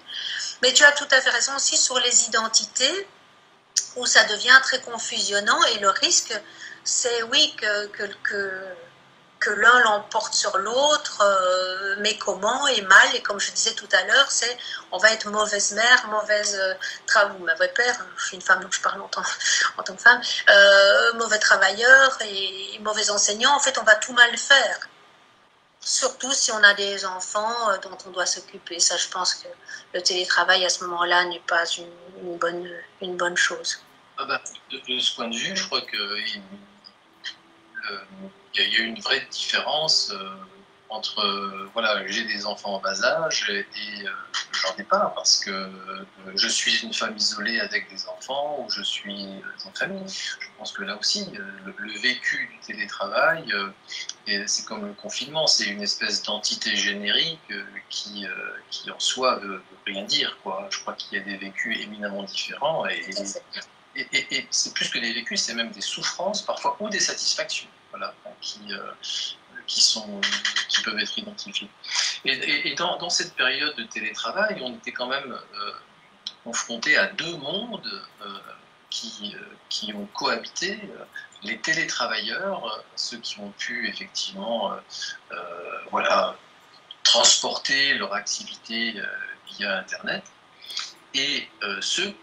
Mais tu as tout à fait raison aussi sur les identités, où ça devient très confusionnant, et le risque, c'est oui que l'un l'emporte sur l'autre, mais comment et mal. Et comme je disais tout à l'heure, on va être mauvaise mère, mauvaise mauvais père, je suis une femme donc je parle en tant que femme, mauvais travailleur et mauvais enseignant. En fait, on va tout mal faire. Surtout si on a des enfants dont on doit s'occuper. Ça, je pense que le télétravail à ce moment-là n'est pas une bonne chose. De ce point de vue, je crois qu'il y a une vraie différence voilà, j'ai des enfants en bas âge et j'en ai pas parce que je suis une femme isolée avec des enfants ou je suis en famille. Je pense que là aussi, le vécu du télétravail, c'est comme le confinement, c'est une espèce d'entité générique qui en soi veut rien dire, quoi. Je crois qu'il y a des vécus éminemment différents et c'est plus que des vécus, c'est même des souffrances parfois ou des satisfactions, voilà, qui peuvent être identifiés. Et dans cette période de télétravail, on était quand même confronté à deux mondes qui ont cohabité. Les télétravailleurs, ceux qui ont pu effectivement voilà, transporter leur activité via Internet, et ceux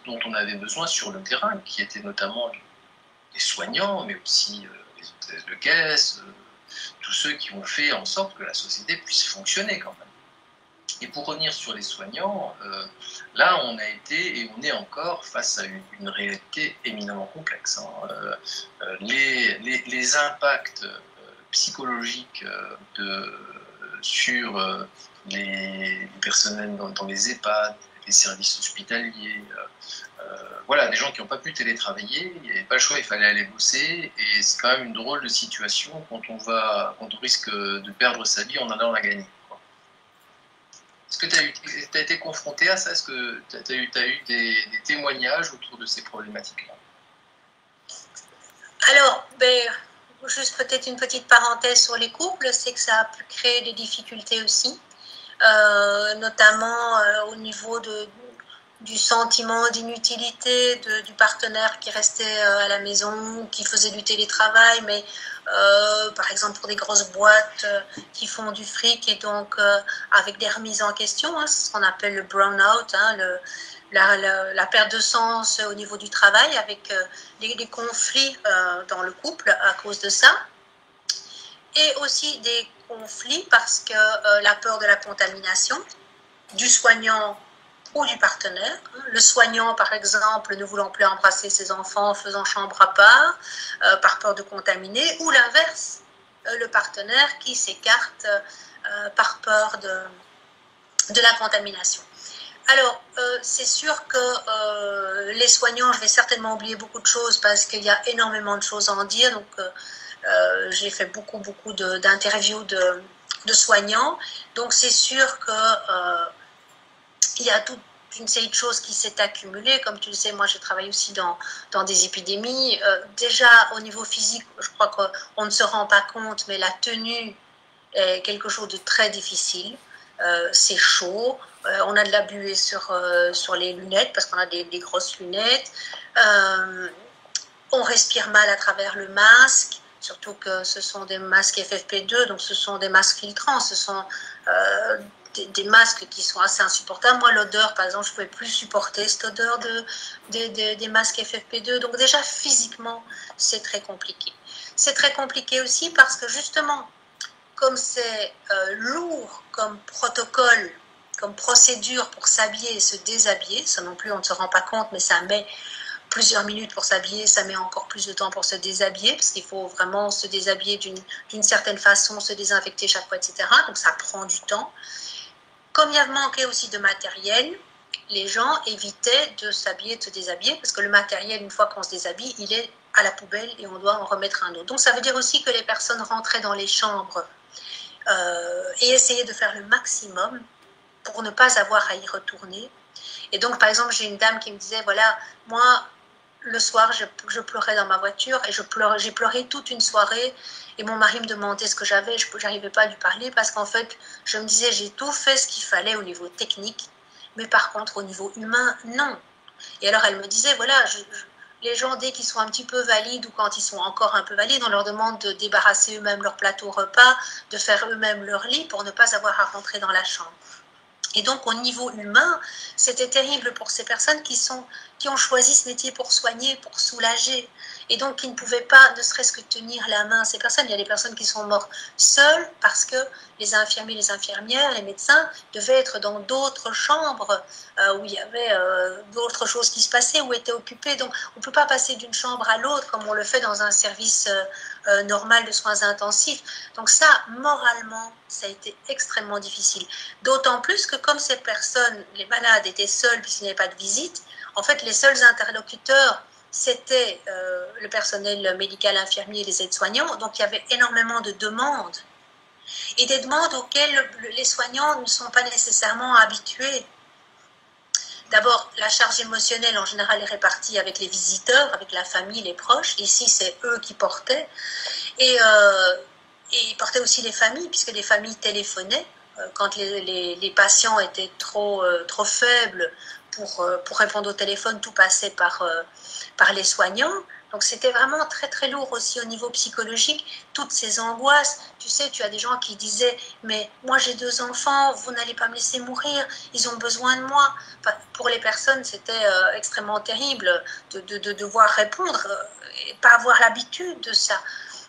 dont on avait besoin sur le terrain, qui étaient notamment les soignants, mais aussi les hôtesses de caisse, tous ceux qui ont fait en sorte que la société puisse fonctionner quand même. Et pour revenir sur les soignants, là on a été et on est encore face à une réalité éminemment complexe. Hein. Les impacts psychologiques sur les personnels dans les EHPAD, les services hospitaliers, voilà, des gens qui n'ont pas pu télétravailler, il n'y avait pas le choix, il fallait aller bosser, et c'est quand même une drôle de situation quand on risque de perdre sa vie en allant la gagner. Est-ce que tu as été confronté à ça? Est-ce que tu as eu des témoignages autour de ces problématiques-là? Alors, juste peut-être une petite parenthèse sur les couples, c'est que ça a pu créer des difficultés aussi, notamment au niveau du sentiment d'inutilité du partenaire qui restait à la maison, qui faisait du télétravail, mais par exemple pour des grosses boîtes qui font du fric et donc avec des remises en question, hein, c'est ce qu'on appelle le burn-out, hein, la perte de sens au niveau du travail, avec des conflits dans le couple à cause de ça, et aussi des conflits parce que la peur de la contamination du soignant ou du partenaire. Le soignant, par exemple, ne voulant plus embrasser ses enfants, faisant chambre à part, par peur de contaminer, ou l'inverse, le partenaire qui s'écarte par peur de la contamination. Alors, c'est sûr que les soignants, je vais certainement oublier beaucoup de choses parce qu'il y a énormément de choses à en dire, donc j'ai fait beaucoup d'interviews de soignants, donc c'est sûr que il y a toute une série de choses qui s'est accumulée. Comme tu le sais, moi j'ai travaillé aussi dans des épidémies. Déjà au niveau physique, je crois qu'on ne se rend pas compte, mais la tenue est quelque chose de très difficile. C'est chaud, on a de la buée sur les lunettes parce qu'on a des grosses lunettes. On respire mal à travers le masque, surtout que ce sont des masques FFP2, donc ce sont des masques filtrants, ce sont des masques qui sont assez insupportables. Moi, l'odeur, par exemple, je ne pouvais plus supporter cette odeur des masques FFP2. Donc déjà, physiquement, c'est très compliqué. C'est très compliqué aussi parce que justement, comme c'est lourd comme protocole, comme procédure pour s'habiller et se déshabiller, ça non plus on ne se rend pas compte, mais ça met plusieurs minutes pour s'habiller, ça met encore plus de temps pour se déshabiller, parce qu'il faut vraiment se déshabiller d'une certaine façon, se désinfecter chaque fois, etc. Donc ça prend du temps. Comme il y a manqué aussi de matériel, les gens évitaient de s'habiller, de se déshabiller, parce que le matériel, une fois qu'on se déshabille, il est à la poubelle et on doit en remettre un autre. Donc ça veut dire aussi que les personnes rentraient dans les chambres et essayaient de faire le maximum pour ne pas avoir à y retourner. Et donc, par exemple, j'ai une dame qui me disait, voilà, moi, le soir, je pleurais dans ma voiture et j'ai pleuré toute une soirée. Et mon mari me demandait ce que j'avais, je n'arrivais pas à lui parler parce qu'en fait, je me disais, j'ai tout fait ce qu'il fallait au niveau technique, mais par contre, au niveau humain, non. Et alors, elle me disait, voilà, les gens, dès qu'ils sont un petit peu valides ou quand ils sont encore un peu valides, on leur demande de débarrasser eux-mêmes leur plateau repas, de faire eux-mêmes leur lit pour ne pas avoir à rentrer dans la chambre. Et donc, au niveau humain, c'était terrible pour ces personnes qui ont choisi ce métier pour soigner, pour soulager. et donc qui ne pouvaient pas ne serait-ce que tenir la main à ces personnes. Il y a des personnes qui sont mortes seules parce que les infirmiers, les infirmières, les médecins devaient être dans d'autres chambres où il y avait d'autres choses qui se passaient, ou étaient occupés. Donc on ne peut pas passer d'une chambre à l'autre comme on le fait dans un service normal de soins intensifs. Donc ça, moralement, ça a été extrêmement difficile. D'autant plus que comme ces personnes, les malades, étaient seuls puisqu'il n'y avait pas de visite, en fait, les seuls interlocuteurs, c'était le personnel médical, infirmier et les aides-soignants. Donc il y avait énormément de demandes, et des demandes auxquelles les soignants ne sont pas nécessairement habitués. D'abord, la charge émotionnelle, en général, est répartie avec les visiteurs, avec la famille, les proches. Ici, c'est eux qui portaient. Et ils portaient aussi les familles, puisque les familles téléphonaient. Quand les patients étaient trop faibles pour répondre au téléphone, tout passait par les soignants. Donc c'était vraiment très très lourd aussi au niveau psychologique, toutes ces angoisses. Tu sais, tu as des gens qui disaient « mais moi j'ai 2 enfants, vous n'allez pas me laisser mourir, ils ont besoin de moi ». Enfin, pour les personnes, c'était extrêmement terrible de devoir répondre et pas avoir l'habitude de ça,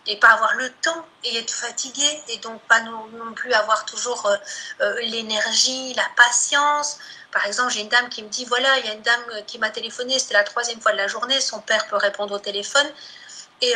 et pas avoir le temps, et être fatigué, et donc pas non plus avoir toujours l'énergie, la patience. Par exemple, j'ai une dame qui me dit, voilà, il y a une dame qui m'a téléphoné, c'était la 3e fois de la journée, son père peut répondre au téléphone, et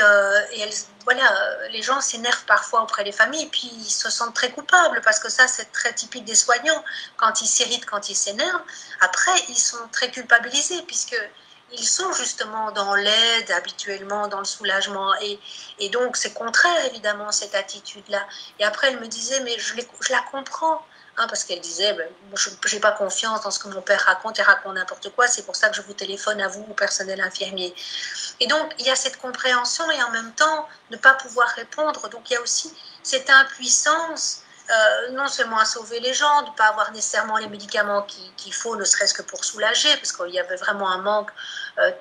voilà, les gens s'énervent parfois auprès des familles, et puis ils se sentent très coupables, parce que ça, c'est très typique des soignants. Quand ils s'irritent, quand ils s'énervent, après, ils sont très culpabilisés, puisqu'ils sont justement dans l'aide, habituellement, dans le soulagement, et donc c'est contraire, évidemment, cette attitude-là. Et après, elle me disait, mais je la comprends. Parce qu'elle disait, ben, je n'ai pas confiance dans ce que mon père raconte, il raconte n'importe quoi, c'est pour ça que je vous téléphone à vous, au personnel infirmier. Et donc, il y a cette compréhension et en même temps, ne pas pouvoir répondre. Donc, il y a aussi cette impuissance, non seulement à sauver les gens, de ne pas avoir nécessairement les médicaments qu'il faut, ne serait-ce que pour soulager, parce qu'il y avait vraiment un manque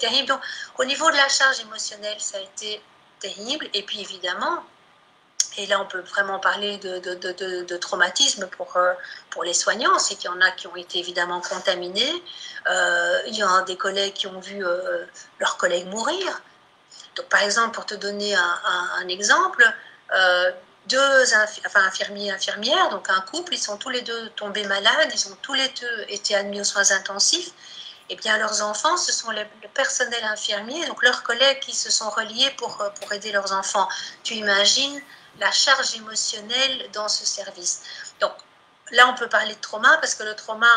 terrible. Donc, au niveau de la charge émotionnelle, ça a été terrible. Et puis, évidemment, et là, on peut vraiment parler de traumatisme pour les soignants. C'est qu'il y en a qui ont été évidemment contaminés. Il y a des collègues qui ont vu leurs collègues mourir. Donc, par exemple, pour te donner un exemple, 2 infirmiers et infirmières, donc un couple, ils sont tous les 2 tombés malades, ils ont tous les 2 été admis aux soins intensifs. Eh bien, leurs enfants, ce sont le personnel infirmier, donc leurs collègues qui se sont reliés pour aider leurs enfants. Tu imagines la charge émotionnelle dans ce service. Donc là, on peut parler de trauma, parce que le trauma,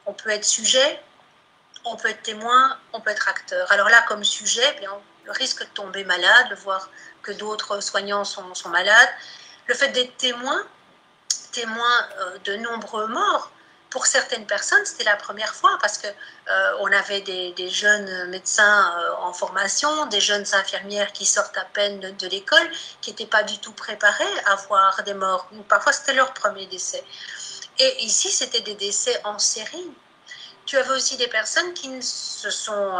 on peut être sujet, on peut être témoin, on peut être acteur. Alors là, comme sujet, eh bien, le risque de tomber malade, de voir que d'autres soignants sont malades, le fait d'être témoin de nombreux morts. Pour certaines personnes, c'était la première fois, parce qu'on avait des jeunes médecins en formation, des jeunes infirmières qui sortent à peine de l'école, qui n'étaient pas du tout préparées à voir des morts. Parfois, c'était leur premier décès. Et ici, c'était des décès en série. Tu avais aussi des personnes qui se sont,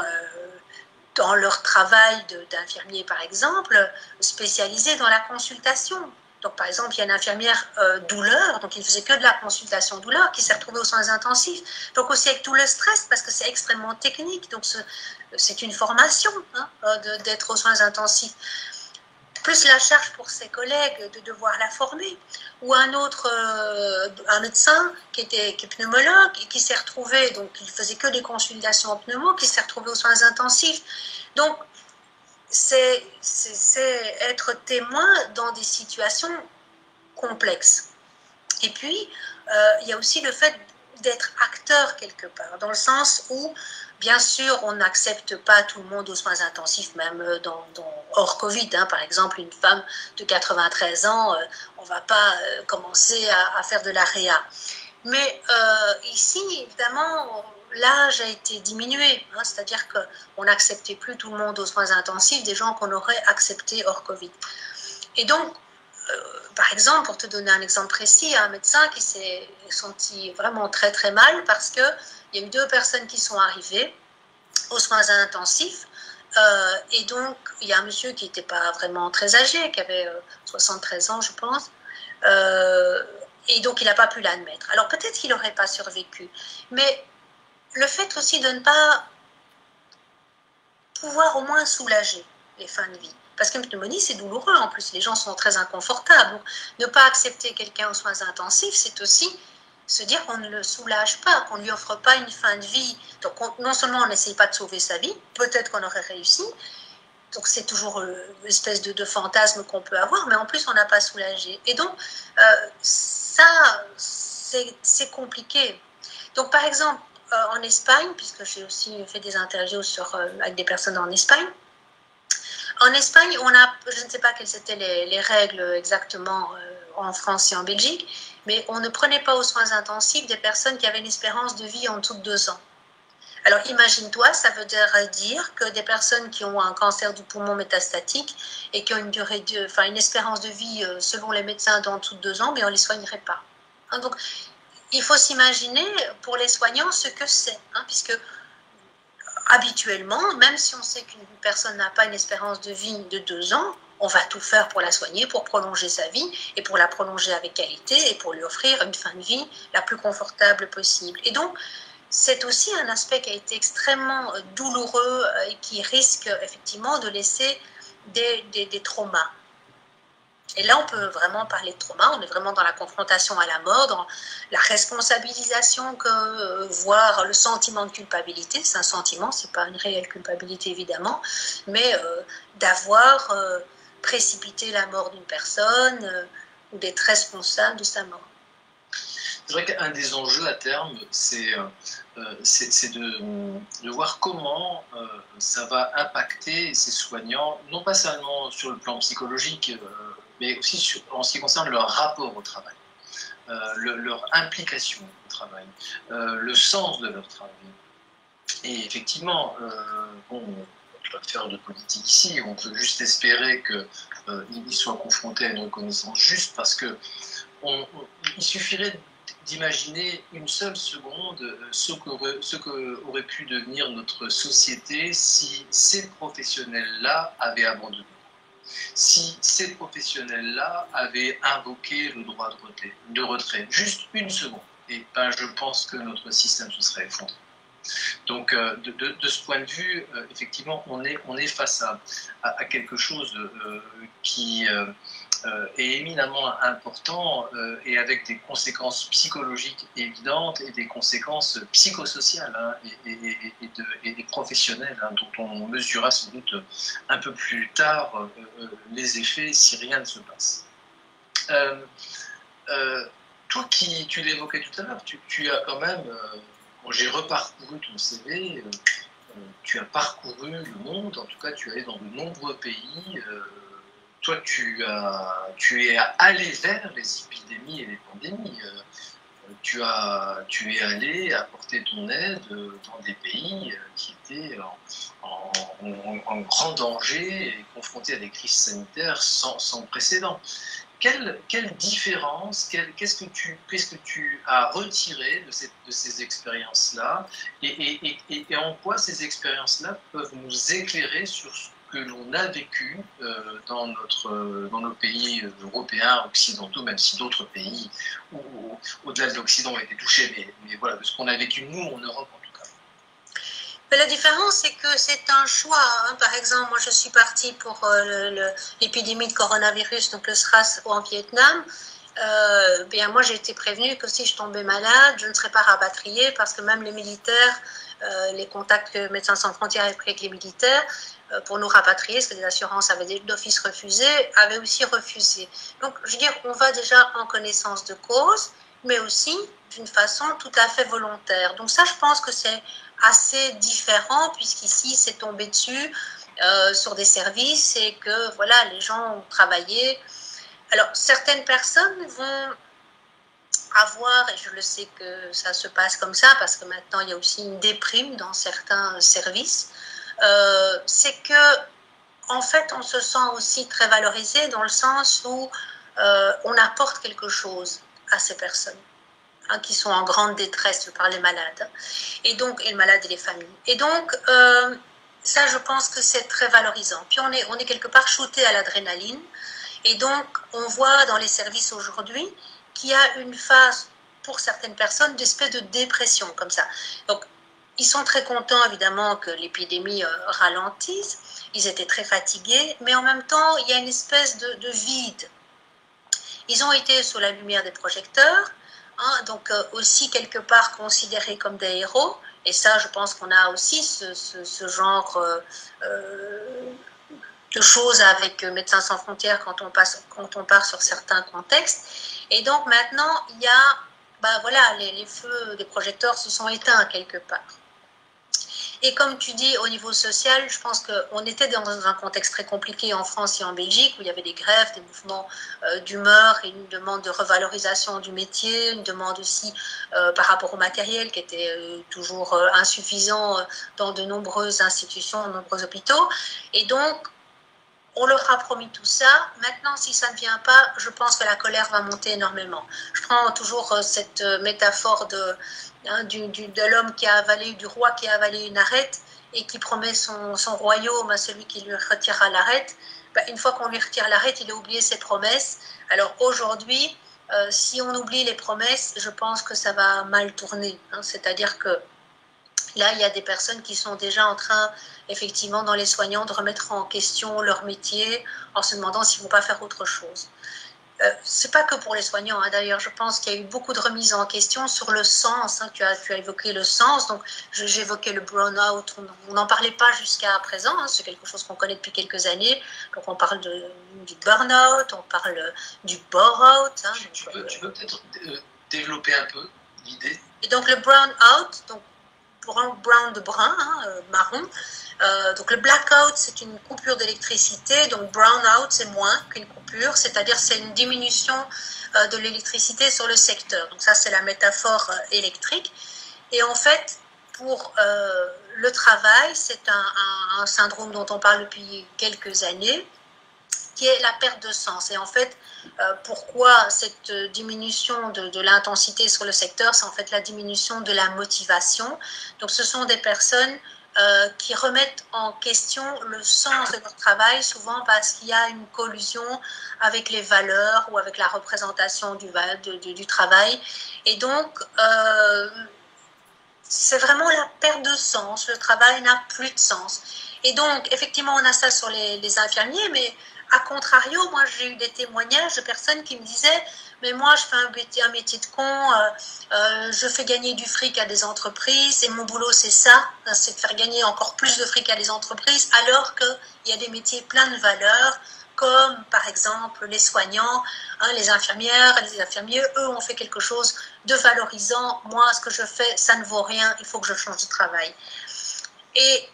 dans leur travail d'infirmier par exemple, spécialisées dans la consultation. Donc, par exemple, il y a une infirmière douleur, donc il ne faisait que de la consultation douleur, qui s'est retrouvée aux soins intensifs. Donc, aussi avec tout le stress, parce que c'est extrêmement technique. Donc, c'est une formation d'être aux soins intensifs. Plus la charge pour ses collègues de devoir la former. Ou un autre, un médecin qui est pneumologue et qui s'est retrouvé, donc il faisait que des consultations en pneumo, qui s'est retrouvé aux soins intensifs. Donc, c'est être témoin dans des situations complexes. Et puis, il y a aussi le fait d'être acteur quelque part, dans le sens où, bien sûr, on n'accepte pas tout le monde aux soins intensifs, même hors Covid. Par exemple, une femme de 93 ans, on ne va pas commencer à faire de la réa. Mais ici, évidemment, l'âge a été diminué, c'est-à-dire qu'on n'acceptait plus tout le monde aux soins intensifs, des gens qu'on aurait acceptés hors Covid. Et donc, par exemple, pour te donner un exemple précis, un médecin qui s'est senti vraiment très très mal parce qu'il y a eu 2 personnes qui sont arrivées aux soins intensifs, et donc il y a un monsieur qui n'était pas vraiment très âgé, qui avait 73 ans je pense, et donc il n'a pas pu l'admettre. Alors peut-être qu'il n'aurait pas survécu, mais le fait aussi de ne pas pouvoir au moins soulager. les fins de vie. Parce qu'une pneumonie, c'est douloureux en plus, les gens sont très inconfortables. Donc, ne pas accepter quelqu'un aux soins intensifs, c'est aussi se dire qu'on ne le soulage pas, qu'on ne lui offre pas une fin de vie. Donc non seulement on n'essaye pas de sauver sa vie, peut-être qu'on aurait réussi, donc c'est toujours une espèce de fantasme qu'on peut avoir, mais en plus on n'a pas soulagé. Et donc ça, c'est compliqué. Donc par exemple, en Espagne, puisque j'ai aussi fait des interviews avec des personnes en Espagne, je ne sais pas quelles étaient les règles exactement en France et en Belgique, mais on ne prenait pas aux soins intensifs des personnes qui avaient une espérance de vie en dessous de 2 ans. Alors imagine-toi, ça veut dire que des personnes qui ont un cancer du poumon métastatique et qui ont une espérance de vie selon les médecins d'en dessous de 2 ans, mais on ne les soignerait pas. Hein, donc il faut s'imaginer pour les soignants ce que c'est, hein, puisque habituellement, même si on sait qu'une personne n'a pas une espérance de vie de 2 ans, on va tout faire pour la soigner, pour prolonger sa vie et pour la prolonger avec qualité et pour lui offrir une fin de vie la plus confortable possible. Et donc, c'est aussi un aspect qui a été extrêmement douloureux et qui risque effectivement de laisser des traumas. Et là, on peut vraiment parler de trauma, on est vraiment dans la confrontation à la mort, dans la responsabilisation, voire le sentiment de culpabilité. C'est un sentiment, c'est pas une réelle culpabilité évidemment, mais d'avoir précipité la mort d'une personne ou d'être responsable de sa mort. C'est vrai qu'un des enjeux à terme, c'est de voir comment ça va impacter ces soignants, non pas seulement sur le plan psychologique, mais aussi en ce qui concerne leur rapport au travail, leur implication au travail, le sens de leur travail. Et effectivement, bon, on ne peut pas faire de politique ici, on peut juste espérer qu'ils soient confrontés à une reconnaissance juste, parce que il suffirait d'imaginer une seule seconde ce qu'aurait pu devenir notre société si ces professionnels-là avaient abandonné. Si ces professionnels-là avaient invoqué le droit de retrait, juste une seconde, et ben, je pense que notre système se serait effondré. Donc, de ce point de vue, effectivement, on est face à quelque chose qui est éminemment important et avec des conséquences psychologiques évidentes et des conséquences psychosociales hein, et professionnelles hein, dont on mesurera sans doute un peu plus tard les effets si rien ne se passe. Toi tu l'évoquais tout à l'heure, tu as quand même... j'ai reparcouru ton CV, tu as parcouru le monde, en tout cas tu es allé dans de nombreux pays, toi tu es allé vers les épidémies et les pandémies, tu es allé apporter ton aide dans des pays qui étaient en grand danger et confrontés à des crises sanitaires sans précédent. Quelle différence, qu'est-ce que tu as retiré de ces expériences-là et en quoi ces expériences-là peuvent nous éclairer sur ce que l'on a vécu dans nos pays européens, occidentaux, même si d'autres pays au-delà de l'Occident ont été touchés, mais voilà, de ce qu'on a vécu nous en Europe en tout cas. Mais la différence, c'est que c'est un choix. Hein. Par exemple, moi, je suis partie pour l'épidémie de coronavirus, donc le SRAS en Vietnam. Bien, moi, j'ai été prévenue que si je tombais malade, je ne serais pas rapatriée parce que même les militaires, les contacts que Médecins sans frontières avaient pris avec les militaires, pour nous rapatrier, parce que les assurances avaient d'office refusé, avaient aussi refusé. Donc, je veux dire, on va déjà en connaissance de cause, mais aussi d'une façon tout à fait volontaire. Donc ça, je pense que c'est assez différent, puisqu'ici, c'est tombé dessus sur des services et que, voilà, les gens ont travaillé. Alors, certaines personnes vont avoir, et je le sais que ça se passe comme ça, parce que maintenant, il y a aussi une déprime dans certains services, c'est que, en fait, on se sent aussi très valorisé dans le sens où on apporte quelque chose à ces personnes hein, qui sont en grande détresse par les malades, et donc les malades et les familles. Et donc, ça, je pense que c'est très valorisant. Puis on est quelque part shooté à l'adrénaline, et donc on voit dans les services aujourd'hui qu'il y a une phase pour certaines personnes d'espèce de dépression comme ça. Donc ils sont très contents, évidemment, que l'épidémie ralentisse. Ils étaient très fatigués, mais en même temps, il y a une espèce de vide. Ils ont été sous la lumière des projecteurs, hein, donc aussi quelque part considérés comme des héros. Et ça, je pense qu'on a aussi ce genre de choses avec Médecins sans frontières quand on part sur certains contextes. Et donc maintenant, il y a, ben voilà, les feux des projecteurs se sont éteints quelque part. Et comme tu dis, au niveau social, je pense qu'on était dans un contexte très compliqué en France et en Belgique, où il y avait des grèves, des mouvements d'humeur et une demande de revalorisation du métier, une demande aussi par rapport au matériel qui était toujours insuffisant dans de nombreuses institutions, de nombreux hôpitaux. Et donc, on leur a promis tout ça. Maintenant, si ça ne vient pas, je pense que la colère va monter énormément. Je prends toujours cette métaphore de l'homme qui a avalé, du roi qui a avalé une arête et qui promet son royaume à celui qui lui retirera l'arête. Ben, une fois qu'on lui retire l'arête, il a oublié ses promesses. Alors aujourd'hui, si on oublie les promesses, je pense que ça va mal tourner. Hein. C'est-à-dire que là, il y a des personnes qui sont déjà en train, effectivement, dans les soignants, de remettre en question leur métier en se demandant s'ils ne vont pas faire autre chose. C'est pas que pour les soignants, hein. D'ailleurs, je pense qu'il y a eu beaucoup de remises en question sur le sens. Hein. Tu as évoqué le sens, donc j'évoquais le burn-out. On n'en parlait pas jusqu'à présent. Hein. C'est quelque chose qu'on connaît depuis quelques années. Donc on parle du burn-out, on parle du bore-out. Hein. Tu peux peut-être développer un peu l'idée. Et donc le burn-out, donc brown de brun, hein, marron. Donc le blackout, c'est une coupure d'électricité, donc brownout, c'est moins qu'une coupure, c'est-à-dire c'est une diminution de l'électricité sur le secteur. Donc ça, c'est la métaphore électrique. Et en fait, pour le travail, c'est un syndrome dont on parle depuis quelques années, qui est la perte de sens. Et en fait, pourquoi cette diminution de l'intensité sur le secteur? C'est en fait la diminution de la motivation. Donc ce sont des personnes qui remettent en question le sens de leur travail, souvent parce qu'il y a une collusion avec les valeurs ou avec la représentation du travail. Et donc, c'est vraiment la perte de sens. Le travail n'a plus de sens. Et donc, effectivement, on a ça sur les infirmiers, mais a contrario, moi, j'ai eu des témoignages de personnes qui me disaient « Mais moi, je fais un métier de con, je fais gagner du fric à des entreprises et mon boulot, c'est ça, c'est de faire gagner encore plus de fric à des entreprises, alors qu'il y a des métiers pleins de valeurs, comme par exemple les soignants, hein, les infirmières, les infirmiers, eux ont fait quelque chose de valorisant. Moi, ce que je fais, ça ne vaut rien, il faut que je change de travail. » Et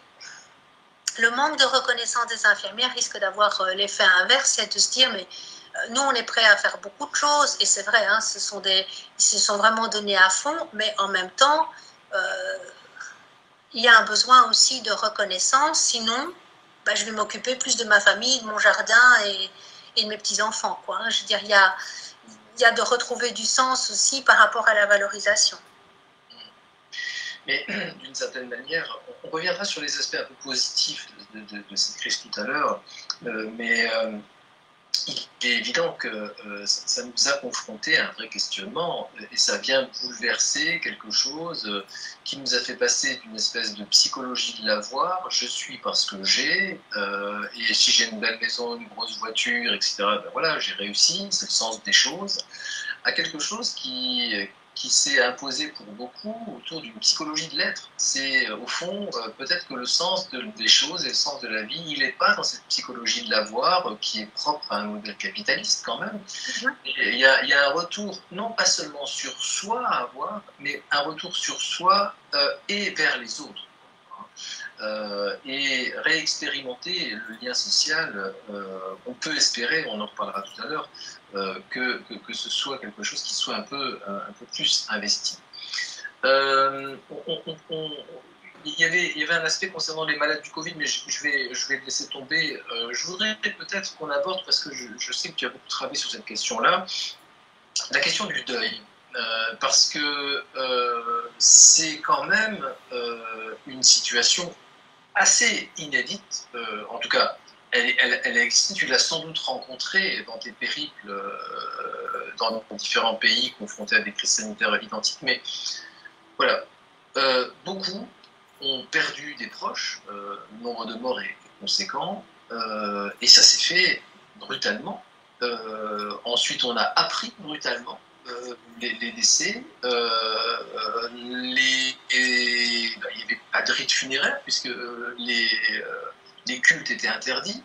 le manque de reconnaissance des infirmières risque d'avoir l'effet inverse, c'est de se dire, mais nous, on est prêts à faire beaucoup de choses, et c'est vrai, hein, ils se sont vraiment donnés à fond, mais en même temps, il y a un besoin aussi de reconnaissance, sinon, ben, je vais m'occuper plus de ma famille, de mon jardin et de mes petits-enfants, quoi. Je veux dire, il y a de retrouver du sens aussi par rapport à la valorisation. Mais d'une certaine manière, on reviendra sur les aspects un peu positifs de cette crise tout à l'heure, mais il est évident que ça nous a confronté à un vrai questionnement et ça vient bouleverser quelque chose qui nous a fait passer d'une espèce de psychologie de l'avoir, je suis parce que j'ai, et si j'ai une belle maison, une grosse voiture, etc., ben voilà, j'ai réussi, c'est le sens des choses, à quelque chose qui s'est imposé pour beaucoup autour d'une psychologie de l'être. C'est au fond peut-être que le sens des choses et le sens de la vie, il n'est pas dans cette psychologie de l'avoir qui est propre à un modèle capitaliste quand même. Il y a un retour, non pas seulement sur soi à avoir, mais un retour sur soi et vers les autres. Et réexpérimenter le lien social, on peut espérer, on en reparlera tout à l'heure, que ce soit quelque chose qui soit un peu plus investi. Il y avait un aspect concernant les malades du Covid, mais je vais le laisser tomber. Je voudrais peut-être qu'on aborde, parce que je sais que tu as beaucoup travaillé sur cette question-là, la question du deuil. Parce que c'est quand même une situation assez inédite, en tout cas, elle existe, tu l'as sans doute rencontrée dans tes périples dans différents pays confrontés à des crises sanitaires identiques, mais voilà, beaucoup ont perdu des proches, le nombre de morts est conséquent, et ça s'est fait brutalement. Ensuite, on a appris brutalement les décès. Il n'y avait pas de rite funéraire puisque les cultes étaient interdits.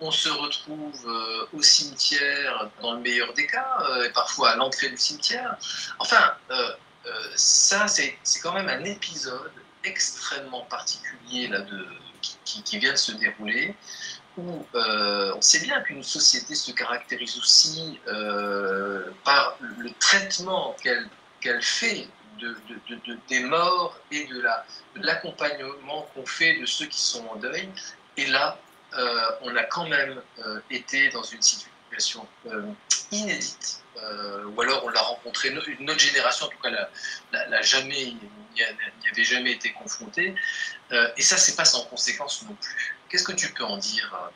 On se retrouve au cimetière dans le meilleur des cas, et parfois à l'entrée du cimetière. Enfin, ça, c'est quand même un épisode extrêmement particulier là, qui vient de se dérouler, où on sait bien qu'une société se caractérise aussi par le traitement qu'elle fait des morts et de l'accompagnement qu'on fait de ceux qui sont en deuil. Et là, on a quand même été dans une situation inédite, ou alors on l'a rencontré, notre génération en tout cas n'y avait jamais été confrontée, et ça c'est pas sans conséquence non plus. Qu'est-ce que tu peux en dire?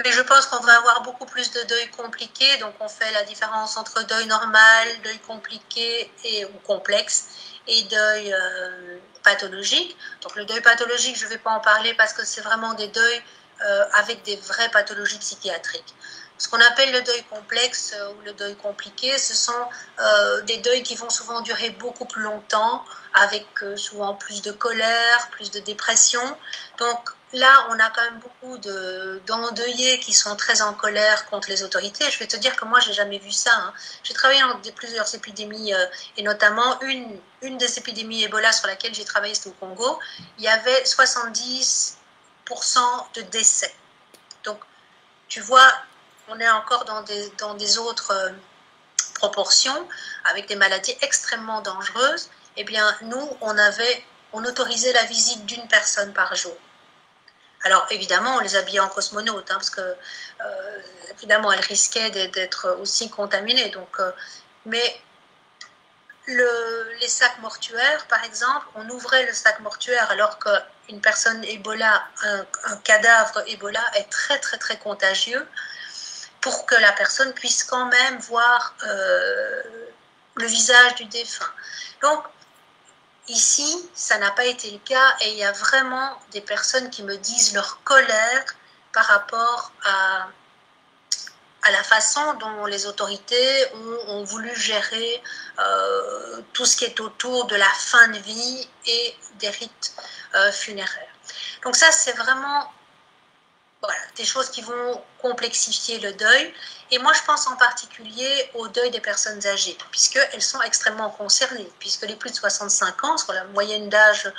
Mais je pense qu'on va avoir beaucoup plus de deuil compliqué, donc on fait la différence entre deuil normal, deuil compliqué ou complexe, et deuil pathologique. Donc le deuil pathologique, je ne vais pas en parler parce que c'est vraiment des deuils avec des vraies pathologies psychiatriques. Ce qu'on appelle le deuil complexe ou le deuil compliqué, ce sont des deuils qui vont souvent durer beaucoup plus longtemps, avec souvent plus de colère, plus de dépression. Donc là, on a quand même beaucoup d'endeuillés qui sont très en colère contre les autorités. Je vais te dire que moi, je n'ai jamais vu ça. Hein. J'ai travaillé dans plusieurs épidémies, et notamment une des épidémies Ebola sur laquelle j'ai travaillé, c'était au Congo. Il y avait 70% de décès. Donc, tu vois, on est encore dans des autres proportions, avec des maladies extrêmement dangereuses. Eh bien, nous, on autorisait la visite d'une personne par jour. Alors, évidemment, on les habillait en cosmonautes, hein, parce que, évidemment, elles risquaient d'être aussi contaminées. Donc, mais les sacs mortuaires, par exemple, on ouvrait le sac mortuaire alors qu'une personne Ebola, un cadavre Ebola est très, très, très contagieux, pour que la personne puisse quand même voir le visage du défunt. Donc, ici, ça n'a pas été le cas, et il y a vraiment des personnes qui me disent leur colère par rapport à la façon dont les autorités ont voulu gérer tout ce qui est autour de la fin de vie et des rites funéraires. Donc ça, c'est vraiment des choses qui vont complexifier le deuil. Et moi, je pense en particulier au deuil des personnes âgées, puisqu'elles sont extrêmement concernées, puisque les plus de 65 ans, la moyenne d'âge,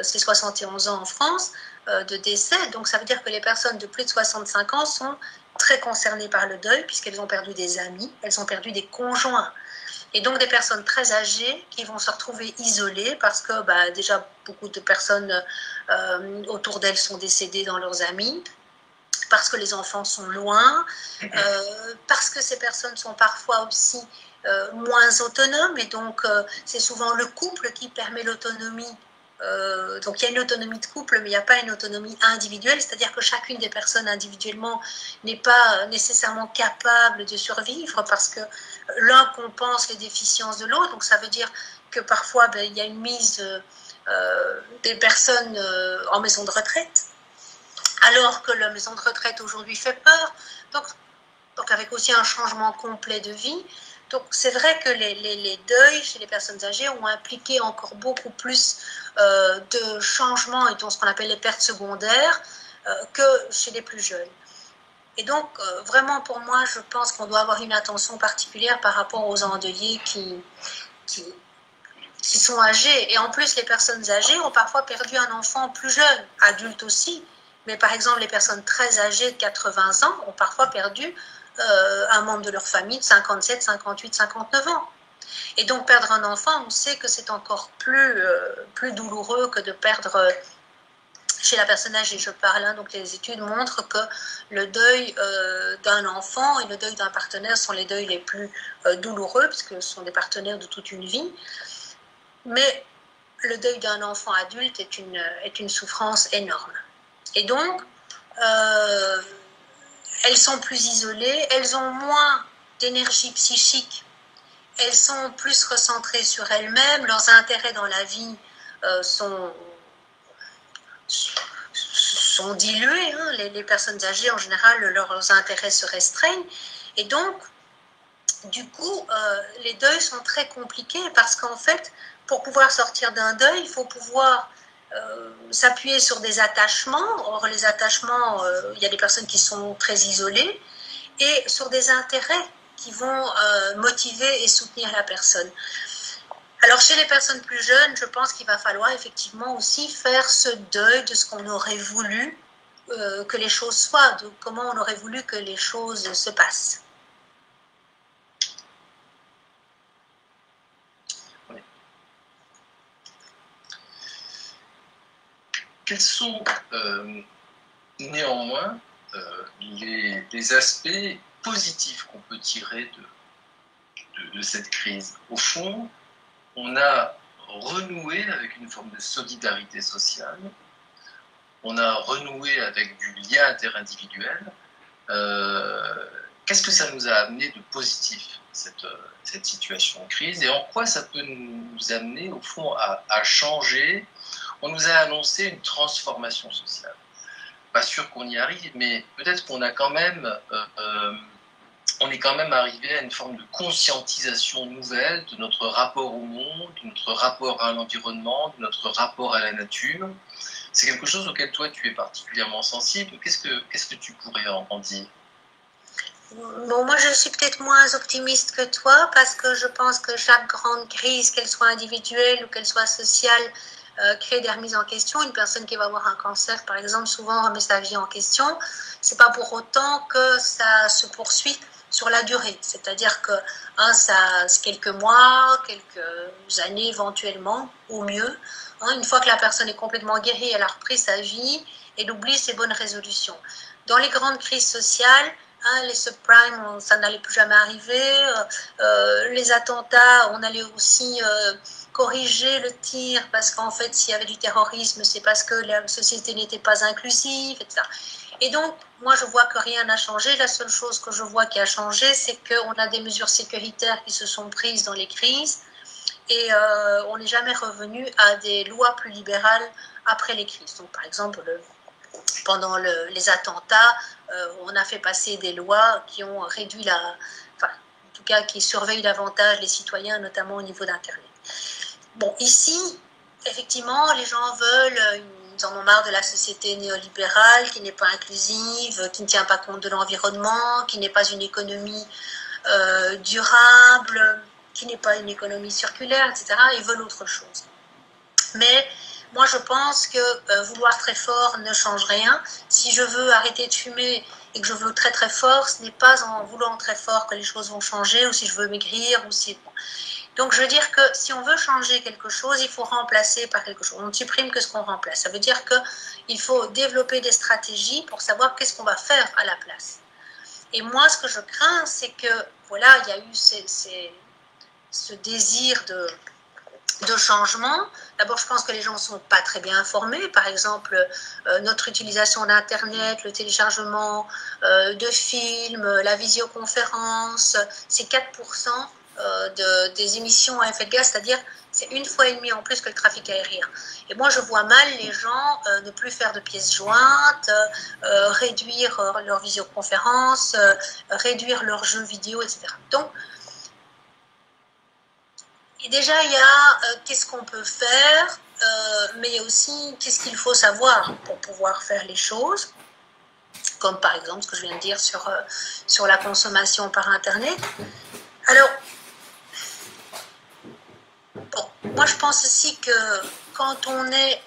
c'est 71 ans en France, de décès. Donc ça veut dire que les personnes de plus de 65 ans sont très concernées par le deuil, puisqu'elles ont perdu des amis, elles ont perdu des conjoints. Et donc des personnes très âgées qui vont se retrouver isolées parce que déjà beaucoup de personnes autour d'elles sont décédées dans leurs amis, parce que les enfants sont loin, parce que ces personnes sont parfois aussi moins autonomes, et donc c'est souvent le couple qui permet l'autonomie. Donc il y a une autonomie de couple, mais il n'y a pas une autonomie individuelle, c'est-à-dire que chacune des personnes individuellement n'est pas nécessairement capable de survivre, parce que l'un compense les déficiences de l'autre. Donc ça veut dire que parfois il y a une mise des personnes en maison de retraite, alors que la maison de retraite aujourd'hui fait peur, donc avec aussi un changement complet de vie. Donc c'est vrai que les deuils chez les personnes âgées ont impliqué encore beaucoup plus de changements et de ce qu'on appelle les pertes secondaires que chez les plus jeunes. Et donc vraiment pour moi, je pense qu'on doit avoir une attention particulière par rapport aux endeuillés qui sont âgés. Et en plus, les personnes âgées ont parfois perdu un enfant plus jeune, adultes aussi. Mais par exemple, les personnes très âgées de 80 ans ont parfois perdu un membre de leur famille de 57, 58, 59 ans. Et donc perdre un enfant, on sait que c'est encore plus douloureux que de perdre chez la personne âgée, je parle. Hein. Donc les études montrent que le deuil d'un enfant et le deuil d'un partenaire sont les deuils les plus douloureux, puisque ce sont des partenaires de toute une vie. Mais le deuil d'un enfant adulte est une souffrance énorme. Et donc, elles sont plus isolées, elles ont moins d'énergie psychique, elles sont plus recentrées sur elles-mêmes, leurs intérêts dans la vie sont sont dilués. Hein. Les personnes âgées, en général, leurs intérêts se restreignent. Et donc, du coup, les deuils sont très compliqués parce qu'en fait, pour pouvoir sortir d'un deuil, il faut pouvoir s'appuyer sur des attachements. Or, les attachements, il y a des personnes qui sont très isolées, et sur des intérêts qui vont motiver et soutenir la personne. Alors, chez les personnes plus jeunes, je pense qu'il va falloir effectivement aussi faire ce deuil de ce qu'on aurait voulu que les choses soient, de comment on aurait voulu que les choses se passent. Oui. Quels sont néanmoins les aspects positifs qu'on peut tirer de cette crise? Au fond, on a renoué avec une forme de solidarité sociale, on a renoué avec du lien interindividuel. Qu'est-ce que ça nous a amené de positif, cette situation de crise, et en quoi ça peut nous amener, au fond, à changer? On nous a annoncé une transformation sociale. Pas sûr qu'on y arrive, mais peut-être qu'on a quand même... on est quand même arrivé à une forme de conscientisation nouvelle de notre rapport au monde, de notre rapport à l'environnement, de notre rapport à la nature. C'est quelque chose auquel toi tu es particulièrement sensible. Qu'est-ce que tu pourrais en dire? Bon, moi je suis peut-être moins optimiste que toi parce que je pense que chaque grande crise, qu'elle soit individuelle ou qu'elle soit sociale, crée des remises en question. Une personne qui va avoir un cancer, par exemple, souvent remet sa vie en question. C'est pas pour autant que ça se poursuit sur la durée. C'est-à-dire que ça, c'est quelques mois, quelques années éventuellement, au mieux. Une fois que la personne est complètement guérie, elle a repris sa vie, elle oublie ses bonnes résolutions. Dans les grandes crises sociales, les subprimes, ça n'allait plus jamais arriver. Les attentats, on allait aussi corriger le tir parce qu'en fait, s'il y avait du terrorisme, c'est parce que la société n'était pas inclusive, etc. Et donc, moi, je vois que rien n'a changé. La seule chose que je vois qui a changé, c'est qu'on a des mesures sécuritaires qui se sont prises dans les crises, et on n'est jamais revenu à des lois plus libérales après les crises. Donc, par exemple, pendant les attentats, on a fait passer des lois qui ont réduit en tout cas, qui surveillent davantage les citoyens, notamment au niveau d'Internet. Bon, ici, effectivement, les gens ils en ont marre de la société néolibérale qui n'est pas inclusive, qui ne tient pas compte de l'environnement, qui n'est pas une économie durable, qui n'est pas une économie circulaire, etc. Ils veulent autre chose. Mais moi, je pense que vouloir très fort ne change rien. Si je veux arrêter de fumer et que je veux très très fort, ce n'est pas en voulant très fort que les choses vont changer, ou si je veux maigrir, ou si... Donc, je veux dire que si on veut changer quelque chose, il faut remplacer par quelque chose. On ne supprime que ce qu'on remplace. Ça veut dire qu'il faut développer des stratégies pour savoir qu'est-ce qu'on va faire à la place. Et moi, ce que je crains, c'est que, voilà, il y a eu ce désir de changement. D'abord, je pense que les gens ne sont pas très bien informés. Par exemple, notre utilisation d'Internet, le téléchargement de films, la visioconférence, c'est 4% des émissions à effet de gaz, c'est-à-dire c'est 1,5 fois en plus que le trafic aérien. Et moi, je vois mal les gens ne plus faire de pièces jointes, réduire leur visioconférence, réduire leurs jeux vidéo, etc. Donc, et déjà, il y a qu'est-ce qu'on peut faire, mais il y a aussi qu'est-ce qu'il faut savoir pour pouvoir faire les choses, comme par exemple ce que je viens de dire sur la consommation par Internet. Alors, bon, moi je pense aussi que quand on est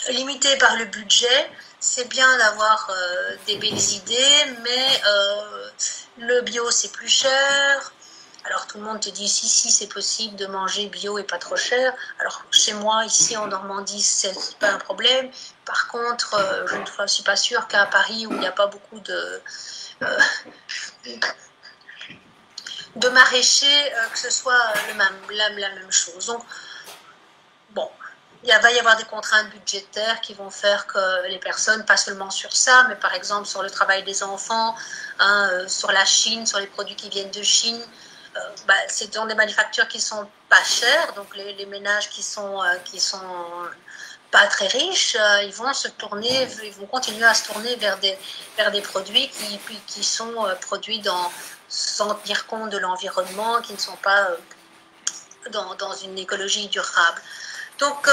limité par le budget, c'est bien d'avoir des belles idées, mais le bio c'est plus cher. Alors tout le monde te dit si c'est possible de manger bio et pas trop cher. Alors chez moi ici en Normandie c'est pas un problème. Par contre je ne suis pas sûre qu'à Paris où il n'y a pas beaucoup de maraîchers que ce soit la même chose. Donc bon, va y avoir des contraintes budgétaires qui vont faire que les personnes, pas seulement sur ça, mais par exemple sur le travail des enfants, sur la Chine, sur les produits qui viennent de Chine, c'est dans des manufactures qui sont pas chères, donc les ménages qui sont pas très riches, ils vont continuer à se tourner vers des produits qui sont produits sans tenir compte de l'environnement, qui ne sont pas dans une écologie durable. Donc